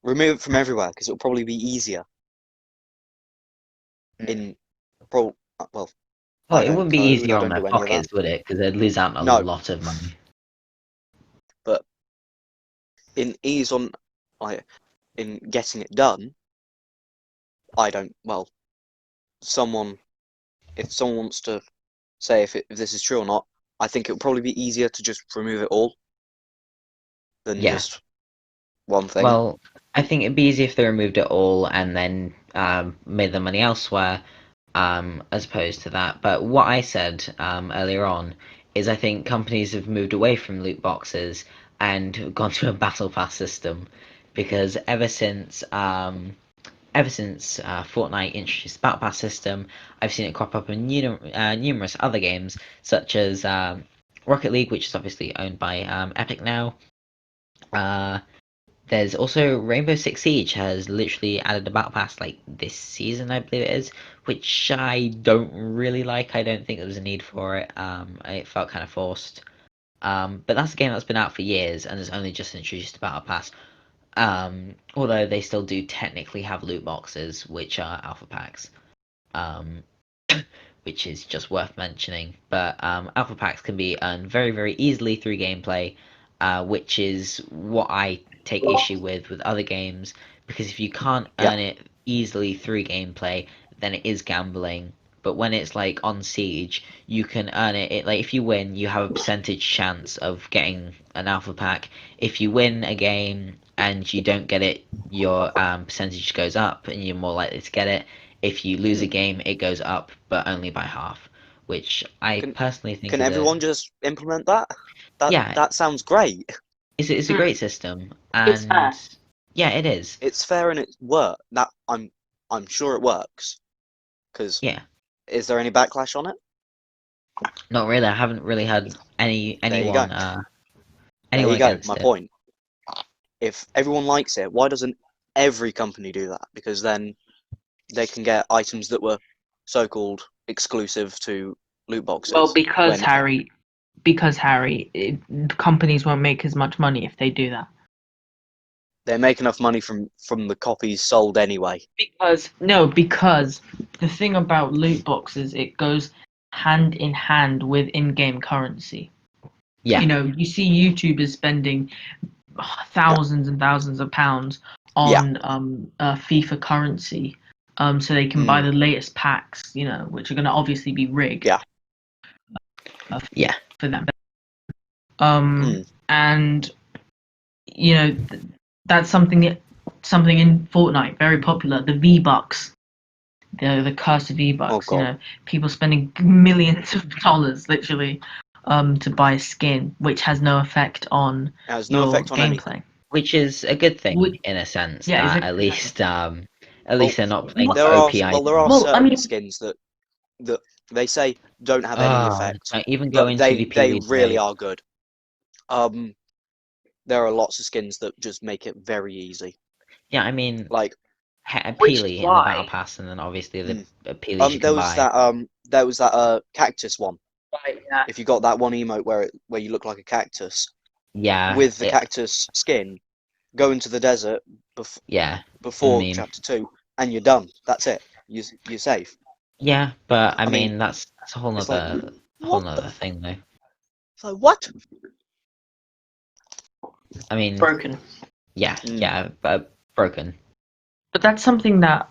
remove it from everywhere because it'll probably be easier. In pro well, Well, I it don't wouldn't be know. easier I on don't their do any of that. pockets, would it? Because they'd lose out on a No, lot of money. but in ease on like in getting it done, I don't. Well, someone if someone wants to say if this is true or not, I think it would probably be easier to just remove it all than Yeah. just one thing. Well, I think it'd be easy if they removed it all and then made the money elsewhere, as opposed to that. But what I said earlier on is I think companies have moved away from loot boxes and gone to a battle pass system because ever since Fortnite introduced the battle pass system, I've seen it crop up in numerous other games such as Rocket League, which is obviously owned by Epic now. Uh, there's also Rainbow Six Siege has literally added a battle pass like this season, I believe it is, which I don't really like. I don't think there was a need for it. It felt kind of forced. But that's a game that's been out for years and has only just introduced a battle pass. Although they still do technically have loot boxes, which are alpha packs. Um, which is just worth mentioning. But alpha packs can be earned very, very easily through gameplay, which is what I take issue with other games. Because if you can't Yeah, earn it easily through gameplay, then it is gambling. But when it's like on Siege, you can earn it. Like if you win, you have a percentage chance of getting an alpha pack. If you win a game and you don't get it, your percentage goes up, and you're more likely to get it. If you lose a hmm. game, it goes up, but only by half, which I Can personally think can is a everyone just implement that? That yeah, that sounds great. it's a great system, It's and fair. yeah, it is. It's fair and it's work. That I'm sure it works. Because Yeah, is there any backlash on it? Not really. I haven't really had There you go. anyone There anyone you go. against My it. point. If everyone likes it, why doesn't every company do that? Because then they can get items that were so-called exclusive to loot boxes. Well, because when Harry, companies won't make as much money if they do that. they make enough money from the copies sold anyway. Because the thing about loot boxes, it goes hand in hand with in-game currency. Yeah. You know, you see YouTubers spending thousands and thousands of pounds on FIFA currency, so they can buy the latest packs, you know, which are going to obviously be rigged. Yeah. Yeah. For them. And you know, that's something in Fortnite very popular. The V-Bucks, the curse of V-Bucks. Oh, you know, people spending millions of dollars literally to buy a skin, which has no effect on It has no your effect on gameplay. anything. Which is a good thing Would- in a sense yeah, that exactly. at least they're not playing There for are OP items. there are Well, I certain mean- skins that they say don't have any effect, Don't even go but into the they PvP really today. are good. There are lots of skins that just make it very easy. Yeah, I mean, Like Which is Peely in the why- battle pass, and then obviously the Peelys you there can was buy. there was that cactus one. Right, yeah. If you got that one emote where you look like a cactus Yeah, with the cactus skin, go into the desert yeah, before meme. chapter 2, and you're done. That's it. You're safe. Yeah, but I I mean, mean that's a whole it's like, what the nother thing though. So what? I mean, Broken. yeah, but broken. But that's something that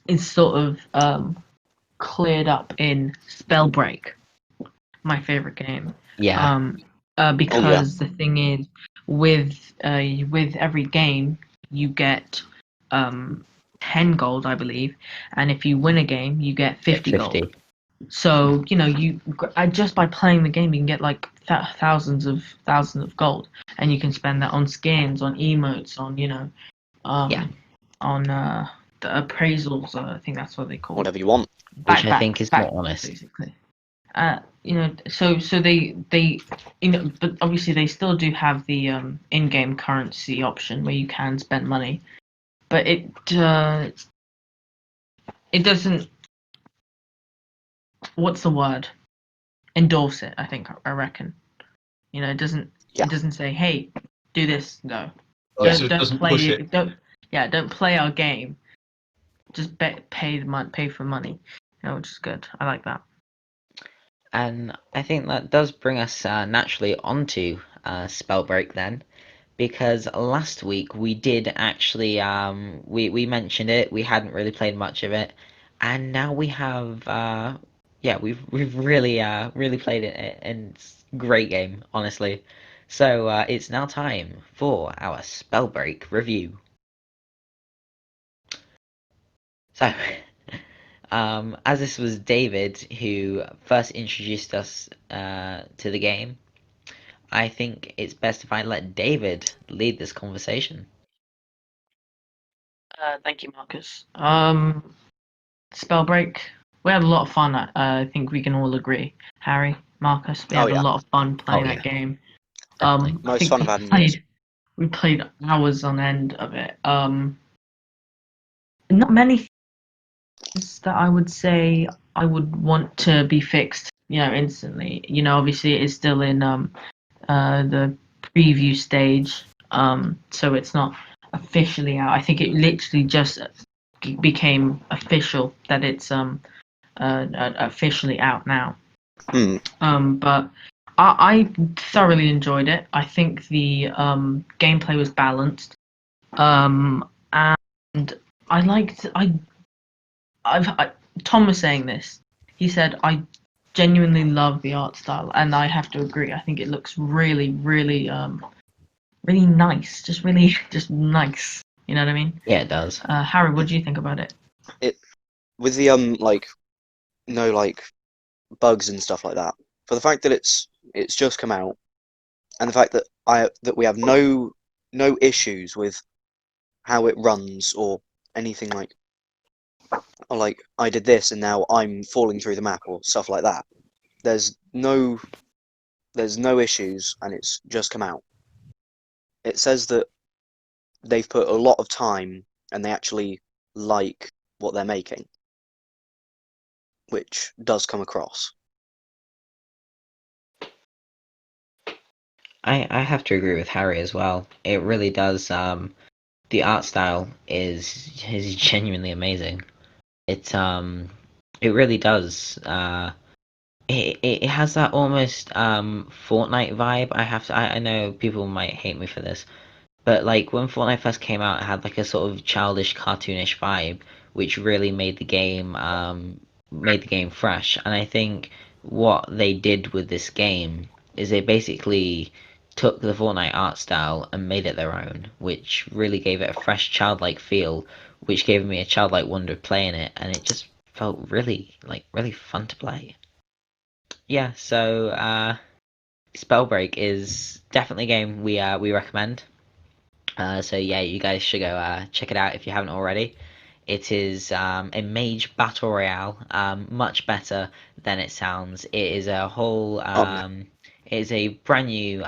is sort of cleared up in Spellbreak, my favorite game. Yeah, Because the thing is, with every game, you get 10 gold, I believe, and if you win a game, you get 50 gold. So you know, just by playing the game, you can get like thousands of gold, and you can spend that on skins, on emotes, on on the appraisals. I think that's what they call Whatever you want. which I think is more honest. basically. You know, so they you know, but obviously they still do have the in-game currency option where you can spend money, but it doesn't. What's the word? Endorse it. I reckon. You know, it doesn't. Yeah. It doesn't say, "Hey, do this." No. Yeah. So it Don't doesn't play push it. it. Don't play our game. Just pay for money. You know, which is good. I like that. And I think that does bring us naturally onto Spellbreak then, because last week we did actually we mentioned it. We hadn't really played much of it, and now we have we've really played it, and it's a great game, honestly. So it's now time for our Spellbreak review. So, as this was David who first introduced us to the game, I think it's best if I let David lead this conversation. Thank you, Marcus. Spellbreak. We had a lot of fun. I think we can all agree. Harry, Marcus, we had a lot of fun playing that game. Definitely. I Most think fun I've had in years. we played hours on end of it. Not many things that I would say I would want to be fixed, you know, instantly. You know, obviously it is still in the preview stage, so it's not officially out. I think it literally just became official that it's officially out now. But I thoroughly enjoyed it. I think the gameplay was balanced, and I liked. Tom was saying this. He said I genuinely love the art style, and I have to agree. I think it looks really, really, really nice. Just really, just nice. You know what I mean? Yeah, it does. Harry, what do you think about it? With the like no like bugs and stuff like that. For the fact that it's just come out, and the fact that we have no issues with how it runs or anything like I did this and now I'm falling through the map or stuff like that. there's no issues, and it's just come out. It says that they've put a lot of time and they actually like what they're making, which does come across. I have to agree with Harry as well. It really does. The art style is genuinely amazing. It really does. It has that almost Fortnite vibe. I know people might hate me for this, but like when Fortnite first came out, it had like a sort of childish, cartoonish vibe, which really made the game fresh. And I think what they did with this game is they basically took the Fortnite art style and made it their own, which really gave it a fresh, childlike feel, which gave me a childlike wonder of playing it, and it just felt really fun to play. Yeah, so Spellbreak is definitely a game we recommend. So yeah, you guys should go check it out if you haven't already. It is a mage battle royale, much better than it sounds. It is a whole, Yeah. it is a brand new.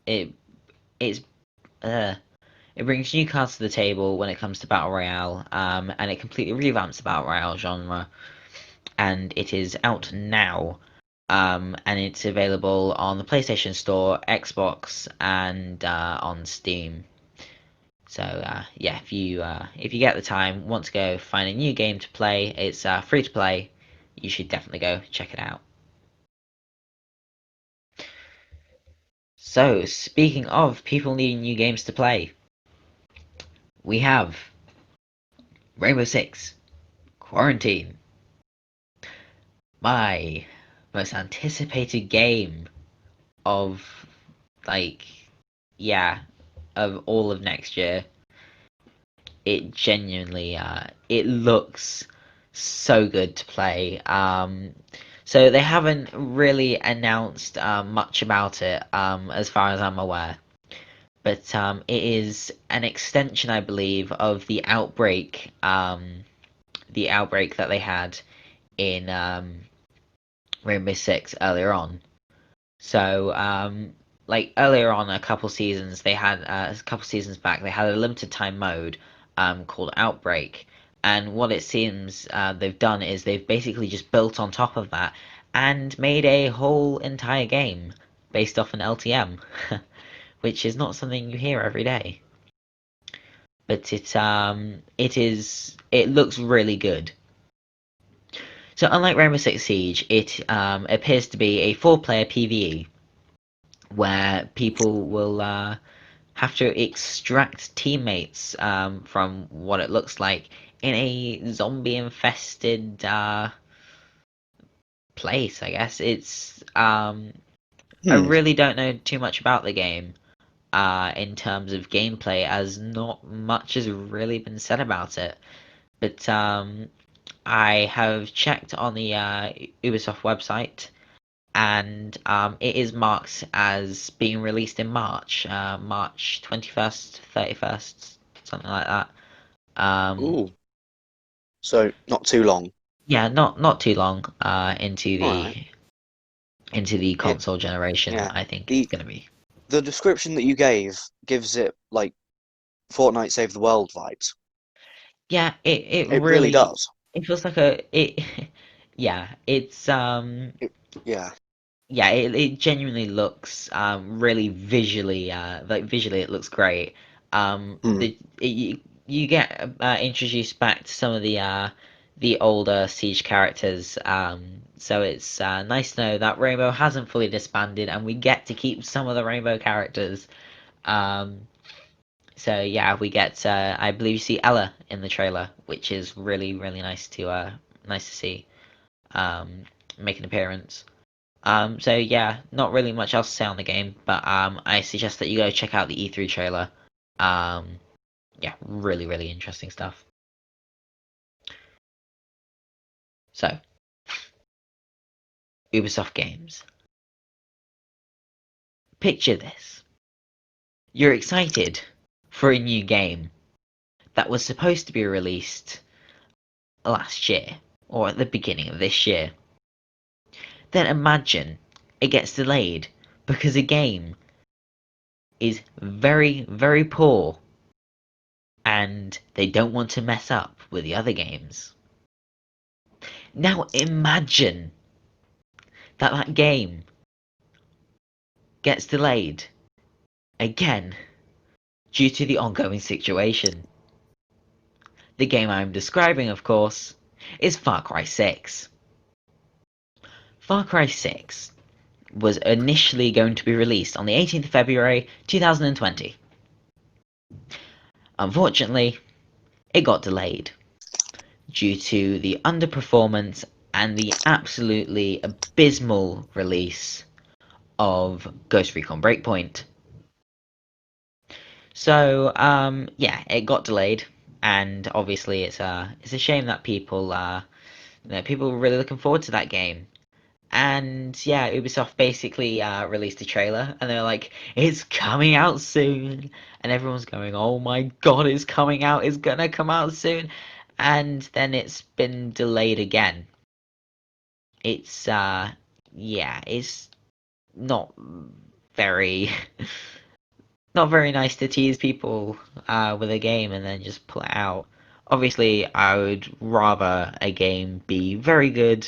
It it's it brings new cards to the table when it comes to battle royale, and it completely revamps the battle royale genre. And it is out now. And it's available on the PlayStation Store, Xbox, and on Steam. So yeah, if you get the time, want to go find a new game to play, it's free to play. You should definitely go check it out. So speaking of people needing new games to play, we have Rainbow Six Quarantine, my most anticipated game of like yeah of all of next year. It genuinely it looks so good to play. So they haven't really announced much about it as far as I'm aware, but it is an extension, I believe, of the outbreak that they had in Rainbow Six earlier on. So like earlier on, a couple seasons back, they had a limited time mode called Outbreak, and what it seems they've done is they've basically just built on top of that and made a whole entire game based off an LTM, which is not something you hear every day. But it looks really good. So unlike Rainbow Six Siege, it appears to be a four-player PvE where people will have to extract teammates from what it looks like in a zombie infested place, I guess. I really don't know too much about the game in terms of gameplay, as not much has really been said about it. But I have checked on the Ubisoft website, and it is marked as being released in March, March 21st, 31st, something like that. Ooh. So not too long. Yeah, not too long Alright. into the It console generation. yeah. I think it's The gonna be. the description that you gave gives it like Fortnite Save the World vibes. Yeah, it It really really does. it feels like a it. Yeah, it's Yeah. yeah, it genuinely looks really visually it looks great. Hmm. You get introduced back to some of the older Siege characters. So it's nice to know that Rainbow hasn't fully disbanded and we get to keep some of the Rainbow characters. Um, so yeah, we get I believe you see Ella in the trailer, which is really nice to see make an appearance. So yeah, not really much else to say on the game, but I suggest that you go check out the E3 trailer. Um, yeah, really interesting stuff. So, Ubisoft games. Picture this. You're excited for a new game that was supposed to be released last year or at the beginning of this year. then imagine it gets delayed because a game is very, very poor and they don't want to mess up with the other games. Now imagine that game gets delayed again due to the ongoing situation. The game I'm describing, of course, is Far Cry 6. Far Cry 6 was initially going to be released on the 18th of February 2020. Unfortunately, it got delayed due to the underperformance and the absolutely abysmal release of Ghost Recon Breakpoint. So, yeah, it got delayed, and obviously it's a shame that people were really looking forward to that game. And yeah, Ubisoft basically released a trailer, and they were like, "It's coming out soon," and everyone's going, "Oh my god, it's coming out! It's gonna come out soon!" And then it's been delayed again. It's yeah, it's not very not very nice to tease people with a game and then just pull it out. Obviously, I would rather a game be very good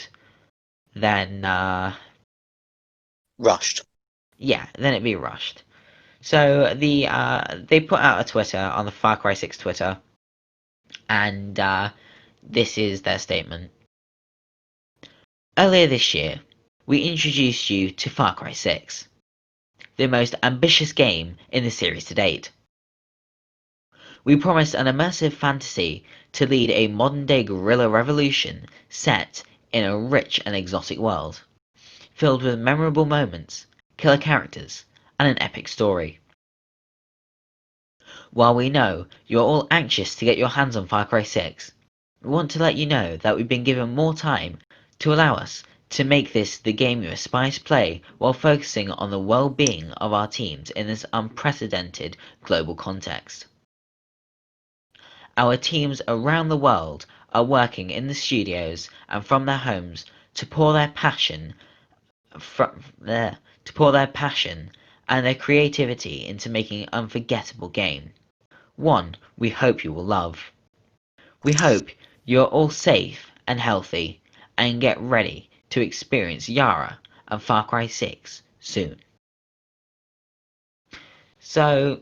than Rushed. yeah, then it be rushed. So they put out a Twitter on the Far Cry 6 Twitter, and this is their statement. Earlier this year, we introduced you to Far Cry 6, the most ambitious game in the series to date. We promised an immersive fantasy to lead a modern-day guerrilla revolution set in a rich and exotic world, filled with memorable moments, killer characters, and an epic story. While we know you're all anxious to get your hands on Far Cry 6, we want to let you know that we've been given more time to allow us to make this the game you aspire to play while focusing on the well-being of our teams in this unprecedented global context. Our teams around the world are working in the studios and from their homes to pour their passion and their creativity into making an unforgettable game. One we hope you will love. We hope you're all safe and healthy and get ready to experience Yara and Far Cry 6 soon. So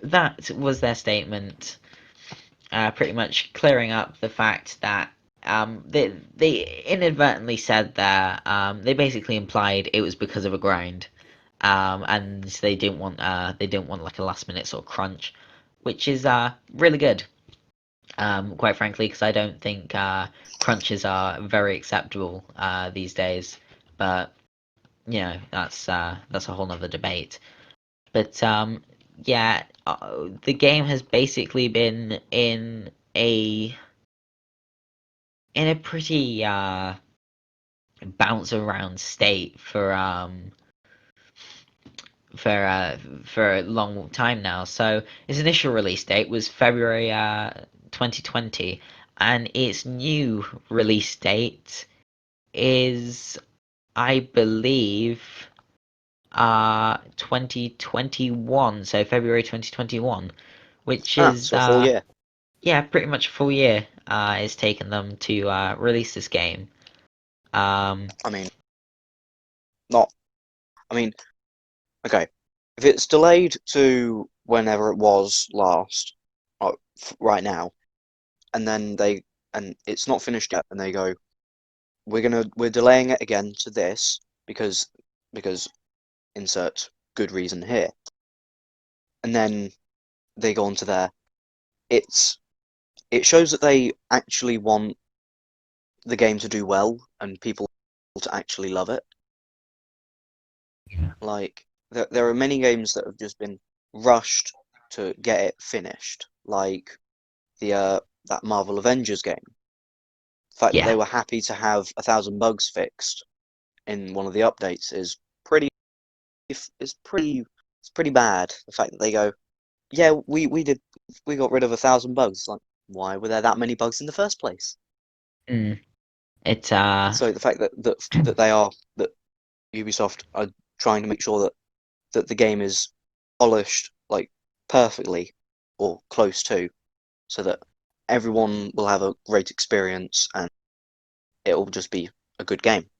that was their statement, pretty much clearing up the fact that they inadvertently said that they basically implied it was because of a grind, and they didn't want like a last minute sort of crunch, which is really good. Quite frankly, because I don't think crunches are very acceptable these days. But you know, that's a whole nother debate. But yeah, the game has basically been in a pretty bounce around state for a long time now. So its initial release date was February 2020, and its new release date is, I believe, 2021. So February 2021, which is So a full year. yeah, pretty much a full year. It's taken them to release this game. I mean, not. I mean, okay. If it's delayed to whenever it was last, right now, and then it's not finished yet, and they go, we're delaying it again to this because insert good reason here, and then they go on to there. It shows that they actually want the game to do well and people to actually love it. Yeah. Like there are many games that have just been rushed to get it finished, like the that Marvel Avengers game. The fact that they Yeah. were happy to have 1,000 bugs fixed in one of the updates is pretty is pretty it's pretty bad. The fact that they go, yeah, we got rid of 1,000 bugs. Like, why were there that many bugs in the first place? Mm. It's So the fact that Ubisoft are trying to make sure that the game is polished like perfectly or close to, so that everyone will have a great experience and it will just be a good game.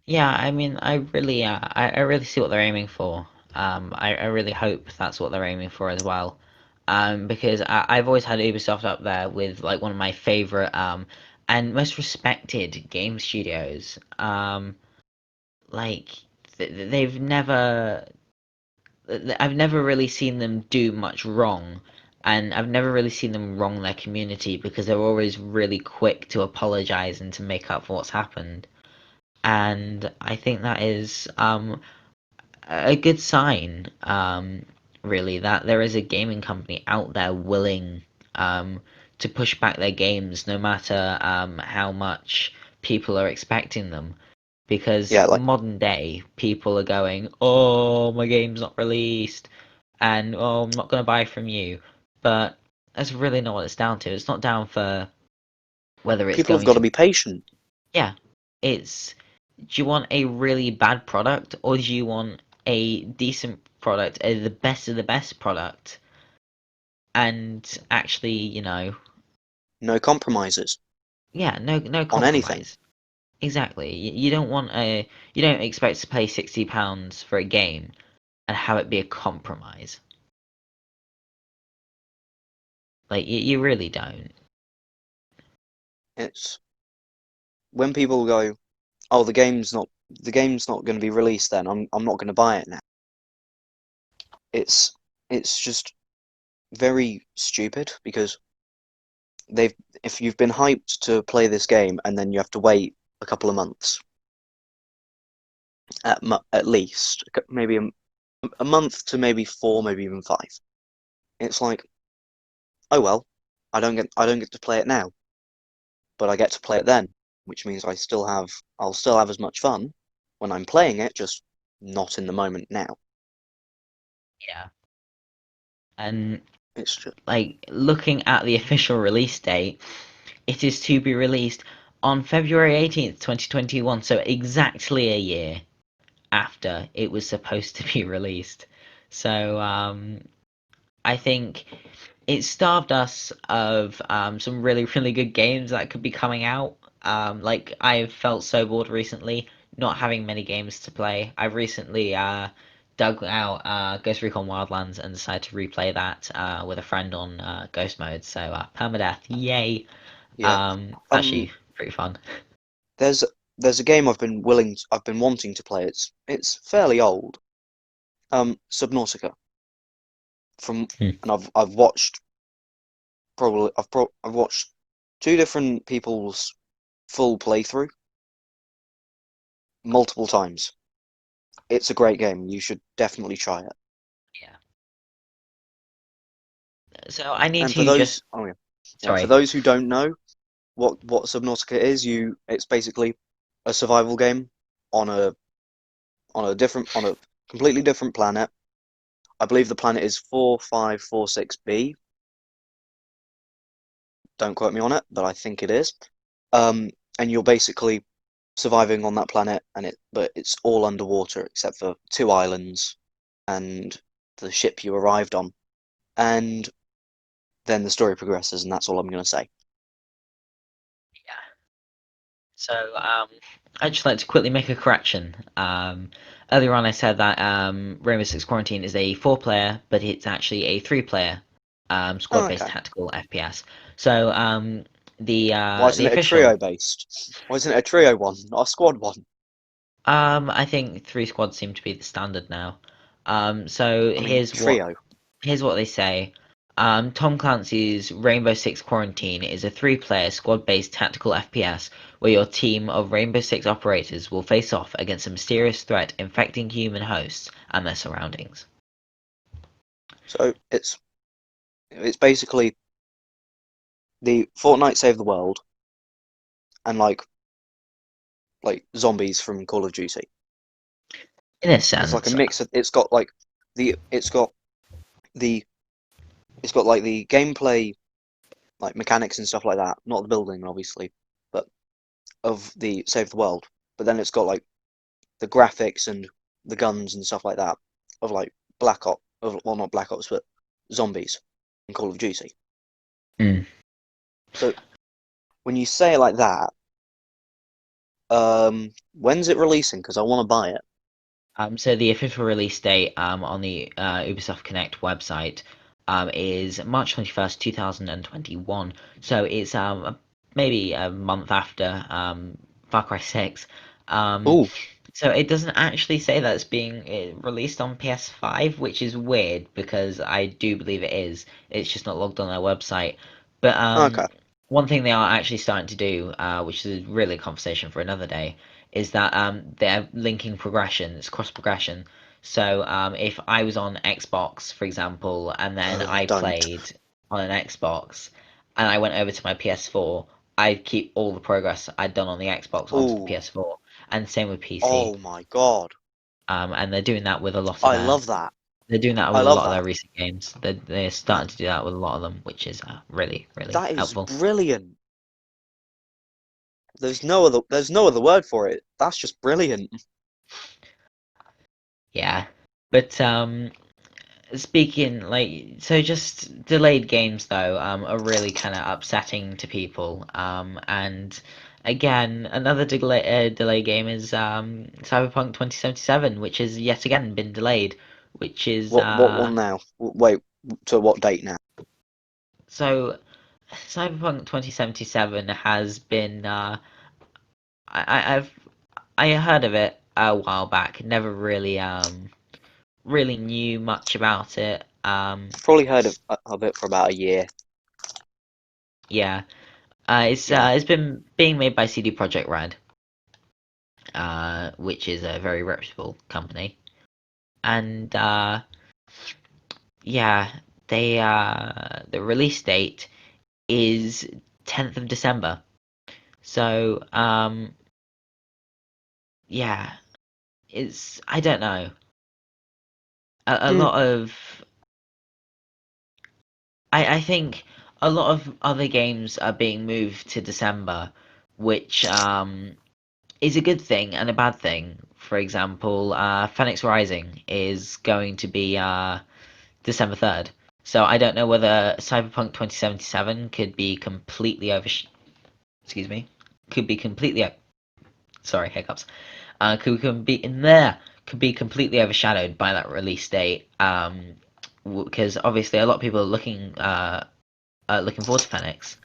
yeah. I mean, I really see what they're aiming for. I really hope that's what they're aiming for as well. Because I've always had Ubisoft up there with like one of my favorite and most respected game studios. Like they've never I've never really seen them do much wrong, and I've never really seen them wrong their community because they're always really quick to apologize and to make up for what's happened. And I think that is a good sign, really, that there is a gaming company out there willing to push back their games no matter how much people are expecting them. Because Yeah, like modern day people are going, oh, my game's not released, and oh, I'm not going to buy from you. But that's really not what it's down to. It's not down for whether it's people have going got to to, be patient. yeah, it's, do you want a really bad product or do you want a decent product, the best of the best product, and actually, No compromises yeah, no on anything. compromise. Exactly. You don't want you don't expect to pay £60 for a game and have it be a compromise. Like you really don't. It's when people go, "Oh, the game's not going to be released. Then I'm not going to buy it now." It's just very stupid because they've if you've been hyped to play this game and then you have to wait a couple of months at least, maybe a month to maybe 4, maybe even 5. It's like, oh well, I don't get to play it now, but I get to play it then, which means I'll still have as much fun when I'm playing it, just not in the moment now. Yeah. And It's just like looking at the official release date, it is to be released on February 18th, 2021, so exactly a year after it was supposed to be released. So I think it starved us of some really, really good games that could be coming out. Like I've felt so bored recently, not having many games to play. I've recently dug out Ghost Recon Wildlands and decided to replay that with a friend on Ghost mode. So permadeath, yay! yeah. It's actually pretty fun. There's there's a game I've been wanting to play. It's fairly old. Subnautica from Hmm. and I've watched I've watched two different people's full playthrough multiple times. It's a great game. You should definitely try it. Yeah. So I need And for to those, just oh yeah, yeah, for sorry. those who don't know what Subnautica is, it's basically a survival game on a completely different planet. I believe the planet is 4546b. Don't quote me on it, but I think it is. And you're basically surviving on that planet, but it's all underwater except for two islands and the ship you arrived on. And then the story progresses, and that's all I'm going to say. So, I'd just like to quickly make a correction. Earlier on, I said that Rainbow Six Quarantine is a four-player, but it's actually a three-player Oh, squad-based okay. tactical FPS. So, Why the isn't it a official, trio based? Why isn't it a trio one, not a squad one? I think three squads seem to be the standard now. So I mean, trio. here's what they say. Tom Clancy's Rainbow Six Quarantine is a three-player squad-based tactical FPS where your team of Rainbow Six operators will face off against a mysterious threat infecting human hosts and their surroundings. So it's basically the Fortnite Save the World and like zombies from Call of Duty. In a It's like a sense, mix of the the it's got like the gameplay like mechanics and stuff like that, not the building obviously, of the Save the World, but then it's got like the graphics and the guns and stuff like that of like Black Ops, well, not Black Ops, but zombies in Call of Duty. Mm. So when you say it like that, when's it releasing? Because I want to buy it. So the official release date on the Ubisoft Connect website is March 21st, 2021. So it's maybe a month after Far Cry 6. Ooh, So it doesn't actually say that it's being released on PS5, which is weird because I do believe it is. It's just not logged on their website. But okay. one thing they are actually starting to do, which is really a conversation for another day, is that they're linking progression. It's cross progression. So if I was on Xbox, for example, and then I Don't. played on an Xbox, and I went over to my PS4, I'd keep all the progress I'd done on the Xbox onto the Ooh, PS4, and same with PC. oh my god. And they're doing that with a lot of I their love that. they're doing that I with a love lot of that. their recent games. They're starting to do that with a lot of them, which is really really That is helpful. brilliant. There's no other word for it. That's just brilliant. Yeah, but speaking like so, just delayed games though are really kind of upsetting to people. And again, another delay game is Cyberpunk 2077, which has yet again been delayed, which is What one now? Wait, to what date now? so Cyberpunk 2077 has been I've I heard of it a while back, never really knew much about it. I've probably heard of it for about a year. Yeah, Yeah. it's been being made by CD Projekt Red, which is a very reputable company, and yeah, they the release date is 10th of December. So yeah, it's I don't know. A Hmm. lot of I think a lot of other games are being moved to December, which is a good thing and a bad thing. For example, Phoenix Rising is going to be December 3rd. So I don't know whether Cyberpunk 2077 could be completely excuse me, could be completely sorry, hiccups. Could be in there, could be completely overshadowed by that release date. Because obviously a lot of people are looking forward to Phoenix,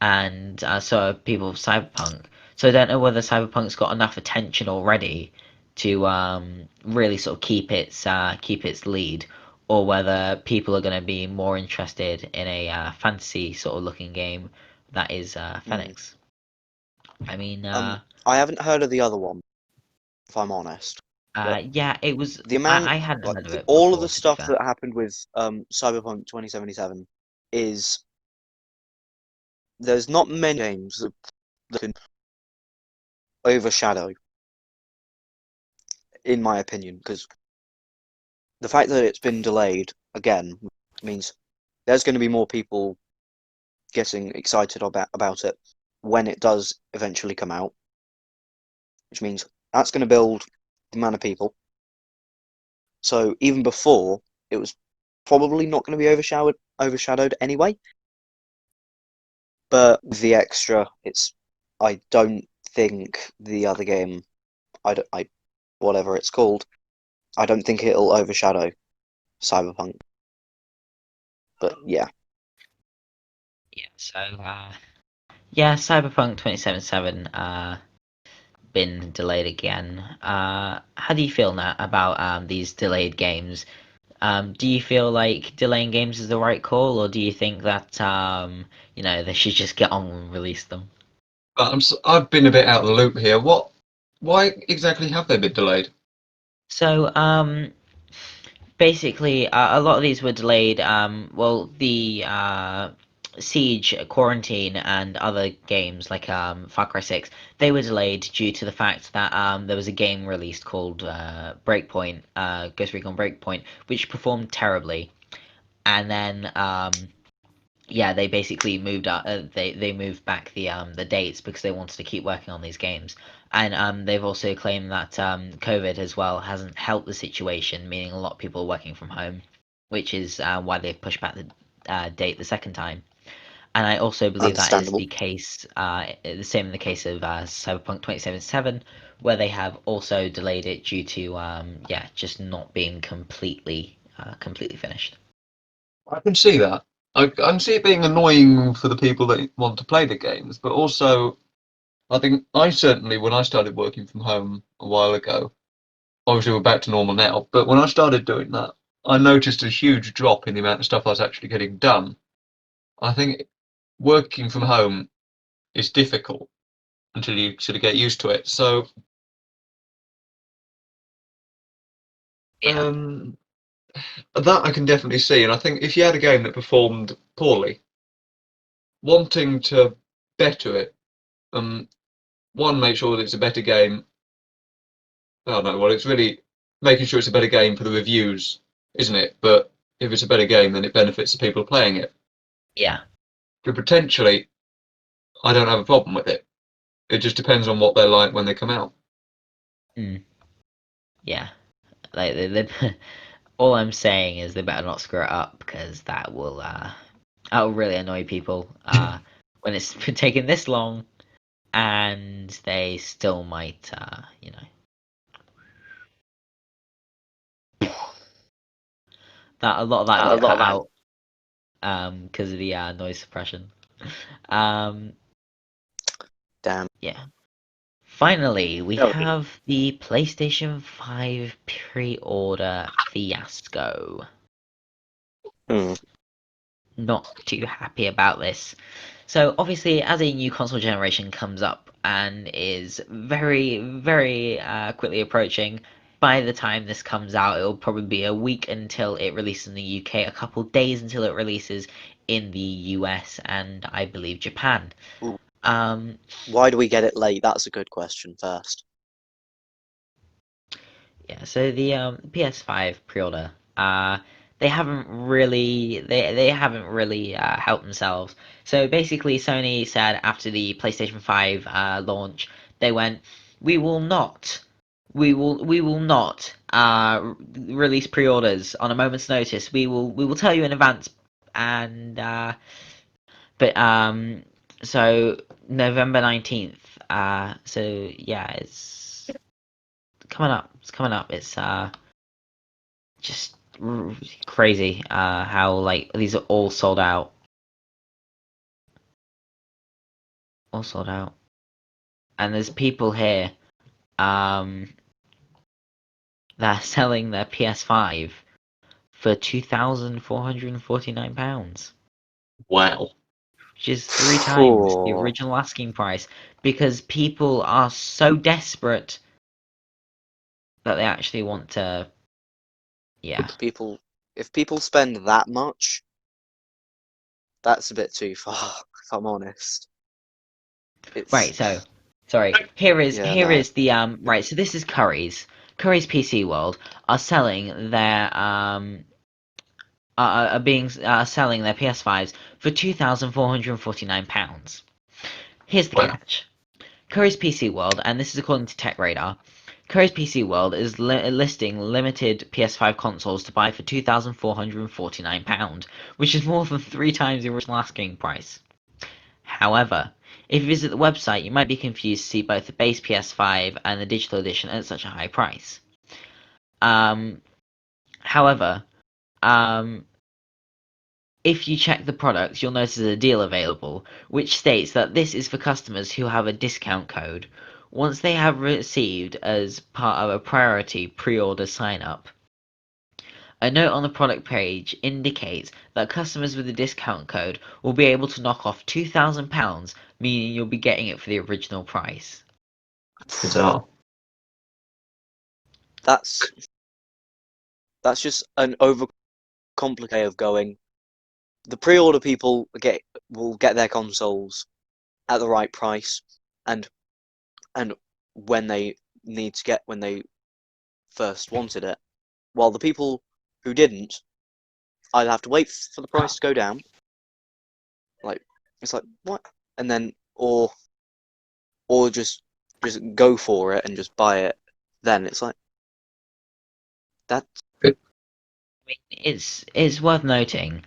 and so are people of Cyberpunk. So I don't know whether Cyberpunk's got enough attention already to really sort of keep its lead, or whether people are going to be more interested in a fantasy sort of looking game that is Hmm. Phoenix. I mean, I haven't heard of the other one, if I'm honest. But yeah, it was. the amount, I hadn't like heard of it all of the before, to be stuff fair. that happened with Cyberpunk 2077 is there's not many games that can overshadow, in my opinion, because the fact that it's been delayed again means there's going to be more people getting excited about it when it does eventually come out, which means that's going to build the amount of people. So even before, it was probably not going to be overshadowed anyway. But with the extra, I don't think the other game, whatever it's called, I don't think it'll overshadow Cyberpunk. But yeah, Yeah, so yeah, Cyberpunk 2077 been delayed again. How do you feel now about these delayed games? Do you feel like delaying games is the right call, or do you think that they should just get on and release them? But I've been a bit out of the loop here. Why exactly have they been delayed? So basically, a lot of these were delayed. Well, the Siege, Quarantine, and other games like Far Cry 6, they were delayed due to the fact that there was a game released called Breakpoint, Ghost Recon Breakpoint, which performed terribly. And then yeah, they basically moved up. They moved back the dates because they wanted to keep working on these games, and they've also claimed that COVID as well hasn't helped the situation, meaning a lot of people are working from home, which is why they've pushed back the date the second time. And I also believe that is Understandable. the case, the same in the case of Cyberpunk 2077, where they have also delayed it due to yeah, just not being completely finished. I can see that. I can see it being annoying for the people that want to play the games, but also I think I certainly, when I started working from home a while ago, obviously we're back to normal now, but when I started doing that, I noticed a huge drop in the amount of stuff I was actually getting done. I think working from home is difficult until you sort of get used to it. So, Yeah. that I can definitely see. And I think if you had a game that performed poorly, wanting to better it, um, one, make sure that it's a better game. Oh no, well, it's really making sure it's a better game for the reviews, isn't it? But if it's a better game, then it benefits the people playing it. Yeah. But potentially, I don't have a problem with it. It just depends on what they're like when they come out. Mm, yeah. Like all I'm saying is they better not screw it up because that will really annoy people when it's been taking this long and they still might that a lot of that A got lot cut of that. out because of the noise suppression. Um, Damn. yeah. Finally, we No. have the PlayStation 5 pre-order fiasco. Hmm. Not too happy about this. So obviously, as a new console generation comes up and is very quickly approaching, by the time this comes out, it'll probably be a week until it releases in the UK, a couple days until it releases in the US and I believe Japan. Ooh. Um, Why do we get it late? That's a good question first. yeah, so the PS5 pre-order, they haven't really helped themselves. So basically, Sony said after the PlayStation 5 launch, they went, "We will not, we will not release pre-orders on a moment's notice. We will tell you in advance." And but so November 19th. So yeah, it's coming up. It's coming up. It's just crazy how like these are all sold out, and there's people here um that are selling their PS5 for £2,449, Wow. which is three times the Phew. original asking price because people are so desperate that they actually want to, yeah. People, if people spend that much, that's a bit too far, if I'm honest. It's Right, so sorry. Here is yeah, no. the right, so this is Curry's PC World are selling their are being selling their PS5s for £2,449. Here's the Wow. catch. Curry's PC World, and this is according to Tech Radar, Curry's PC World is listing limited PS5 consoles to buy for £2,449, which is more than three times the original asking price. However, if you visit the website, you might be confused to see both the base PS5 and the digital edition at such a high price. Um, however, um, if you check the products, you'll notice a deal available, which states that this is for customers who have a discount code. Once they have received as part of a priority pre-order sign-up, a note on the product page indicates that customers with a discount code will be able to knock off £2,000, meaning you'll be getting it for the original price. Bizarre. That's just an overcomplicate of going. The pre-order people will get their consoles at the right price, and and when they when they first wanted it, while the people who didn't either have to wait for the price to go down, It's like, what? And then, or just go for it and just buy it. Then it's like that. I mean, it's worth noting.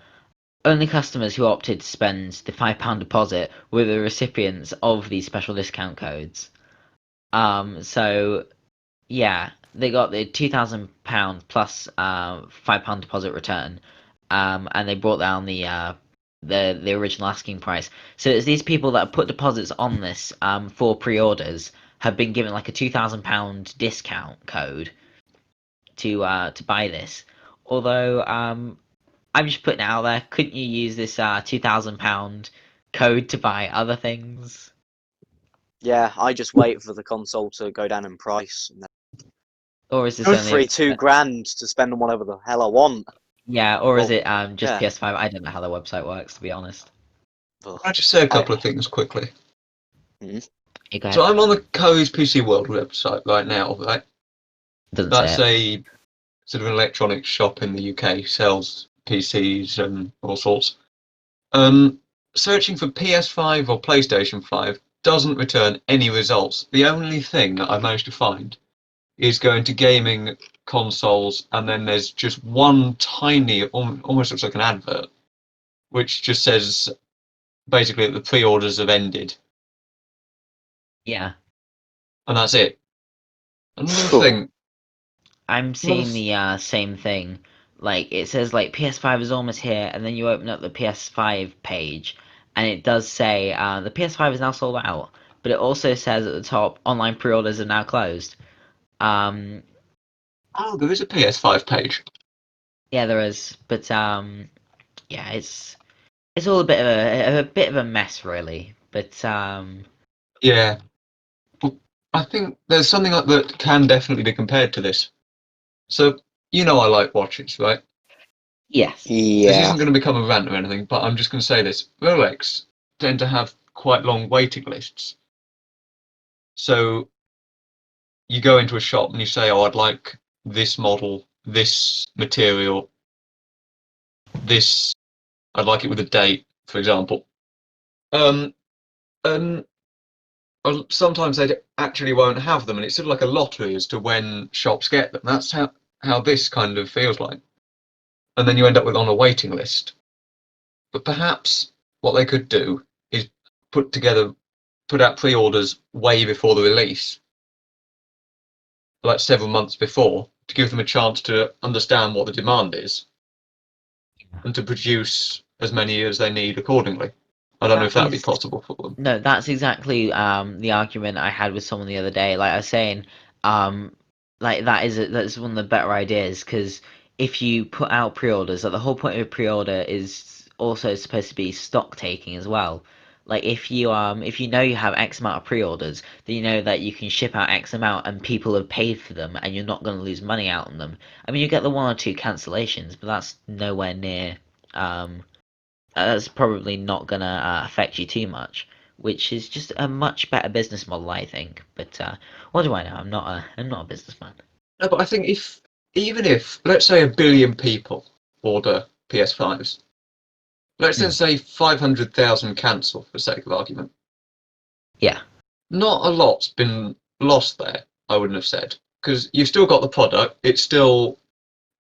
Only customers who opted to spend the £5 deposit were the recipients of these special discount codes. So yeah, they got the £2,000 plus £5 deposit return, and they brought down the original asking price. So it's these people that have put deposits on this for pre-orders have been given like a £2,000 discount code to buy this. Although I'm just putting it out there, couldn't you use this £2,000 code to buy other things? Yeah, I just wait for the console to go down in price. And Or is this then only free $2,000 to spend on whatever the hell I want. yeah, or is Well, it just yeah. PS5? I don't know how the website works, to be honest. Ugh. Can I just say a couple of things quickly? You go So ahead. I'm on the Co's PC World website right now, right? Doesn't That's say it. a sort of an electronics shop in the UK, sells PCs and all sorts. Searching for PS5 or PlayStation 5 doesn't return any results. The only thing that I've managed to find is going to gaming consoles, and then there's just one tiny, almost looks like an advert, which just says basically that the pre-orders have ended, Yeah, and that's it. Another Phew. thing, I'm seeing the same thing. Like it says like PS5 is almost here, and then you open up the PS5 page, and it does say the PS5 is now sold out. But it also says at the top, online pre-orders are now closed. Um, oh, there is a PS5 page. yeah, there is, but yeah, it's all a bit of a mess, really. But Yeah, well, I think there's something that can definitely be compared to this. So, I like watches, right? yes, This Yeah. isn't going to become a rant or anything, but I'm just going to say this. Rolex tend to have quite long waiting lists. So you go into a shop and you say, "Oh, I'd like this model, this material, this. I'd like it with a date, for example." Um, and sometimes they actually won't have them, and it's sort of like a lottery as to when shops get them. That's how this kind of feels like. And then you end up with on a waiting list. But perhaps what they could do is put out pre-orders way before the release, like several months before, to give them a chance to understand what the demand is and to produce as many as they need accordingly. I don't know that if that'd be is possible for them. no, that's exactly the argument I had with someone the other day. Like I was saying, um, like that's one of the better ideas because if you put out pre-orders, like the whole point of a pre-order is also supposed to be stock taking as well. Like if you know you have X amount of pre-orders, then you know that you can ship out X amount and people have paid for them and you're not going to lose money out on them. I mean, you get the one or two cancellations, but that's nowhere near um that's probably not gonna affect you too much, which is just a much better business model, I think. But what do I know? I'm not a businessman. No, but I think even if let's say 1 billion people order PS5s, let's then Mm. say 500,000 cancel for the sake of argument. Yeah, Not a lot's been lost there, I wouldn't have said, because you've still got the product. It's still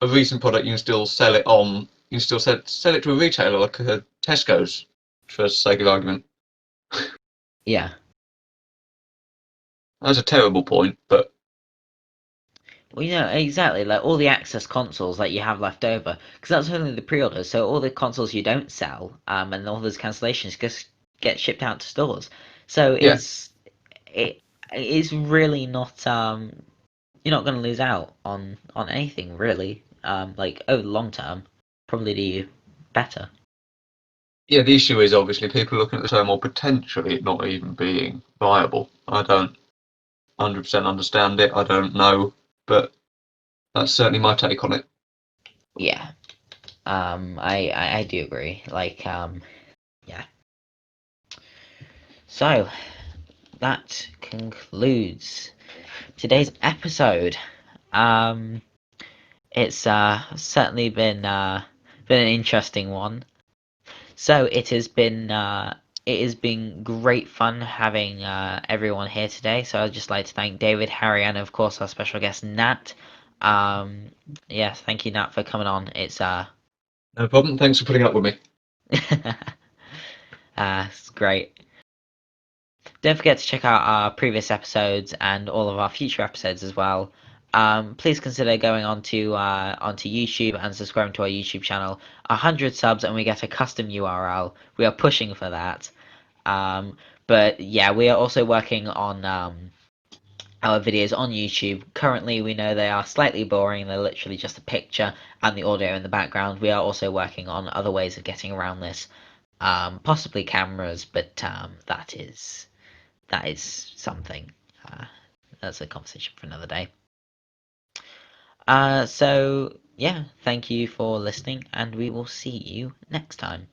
a recent product. You can still sell it on. You can still sell it to a retailer like a Tesco's, for the sake of argument. yeah. That's a terrible point, but Well, exactly. Like all the access consoles that you have left over, because that's only the pre-orders. So all the consoles you don't sell, and all those cancellations just get shipped out to stores. So yeah, it is really not you're not going to lose out on anything really. Like over the long term, probably do you better. yeah. The issue is obviously people looking at the term or potentially it not even being viable. I don't 100% understand it. I don't know, but that's certainly my take on it. Yeah. I do agree. Like, yeah. So that concludes today's episode. Um, it's certainly been an interesting one. So it has been it has been great fun having everyone here today. So I'd just like to thank David, Harry, and of course our special guest Nat. Um, yes, thank you Nat for coming on. It's No problem. Thanks for putting up with me. it's great. Don't forget to check out our previous episodes and all of our future episodes as well. Please consider going onto YouTube and subscribing to our YouTube channel. 100 subs and we get a custom URL. We are pushing for that. But yeah, we are also working on our videos on YouTube. Currently, we know they are slightly boring. They're literally just a picture and the audio in the background. We are also working on other ways of getting around this, possibly cameras, but that is something. That's a conversation for another day. So yeah, thank you for listening, and we will see you next time.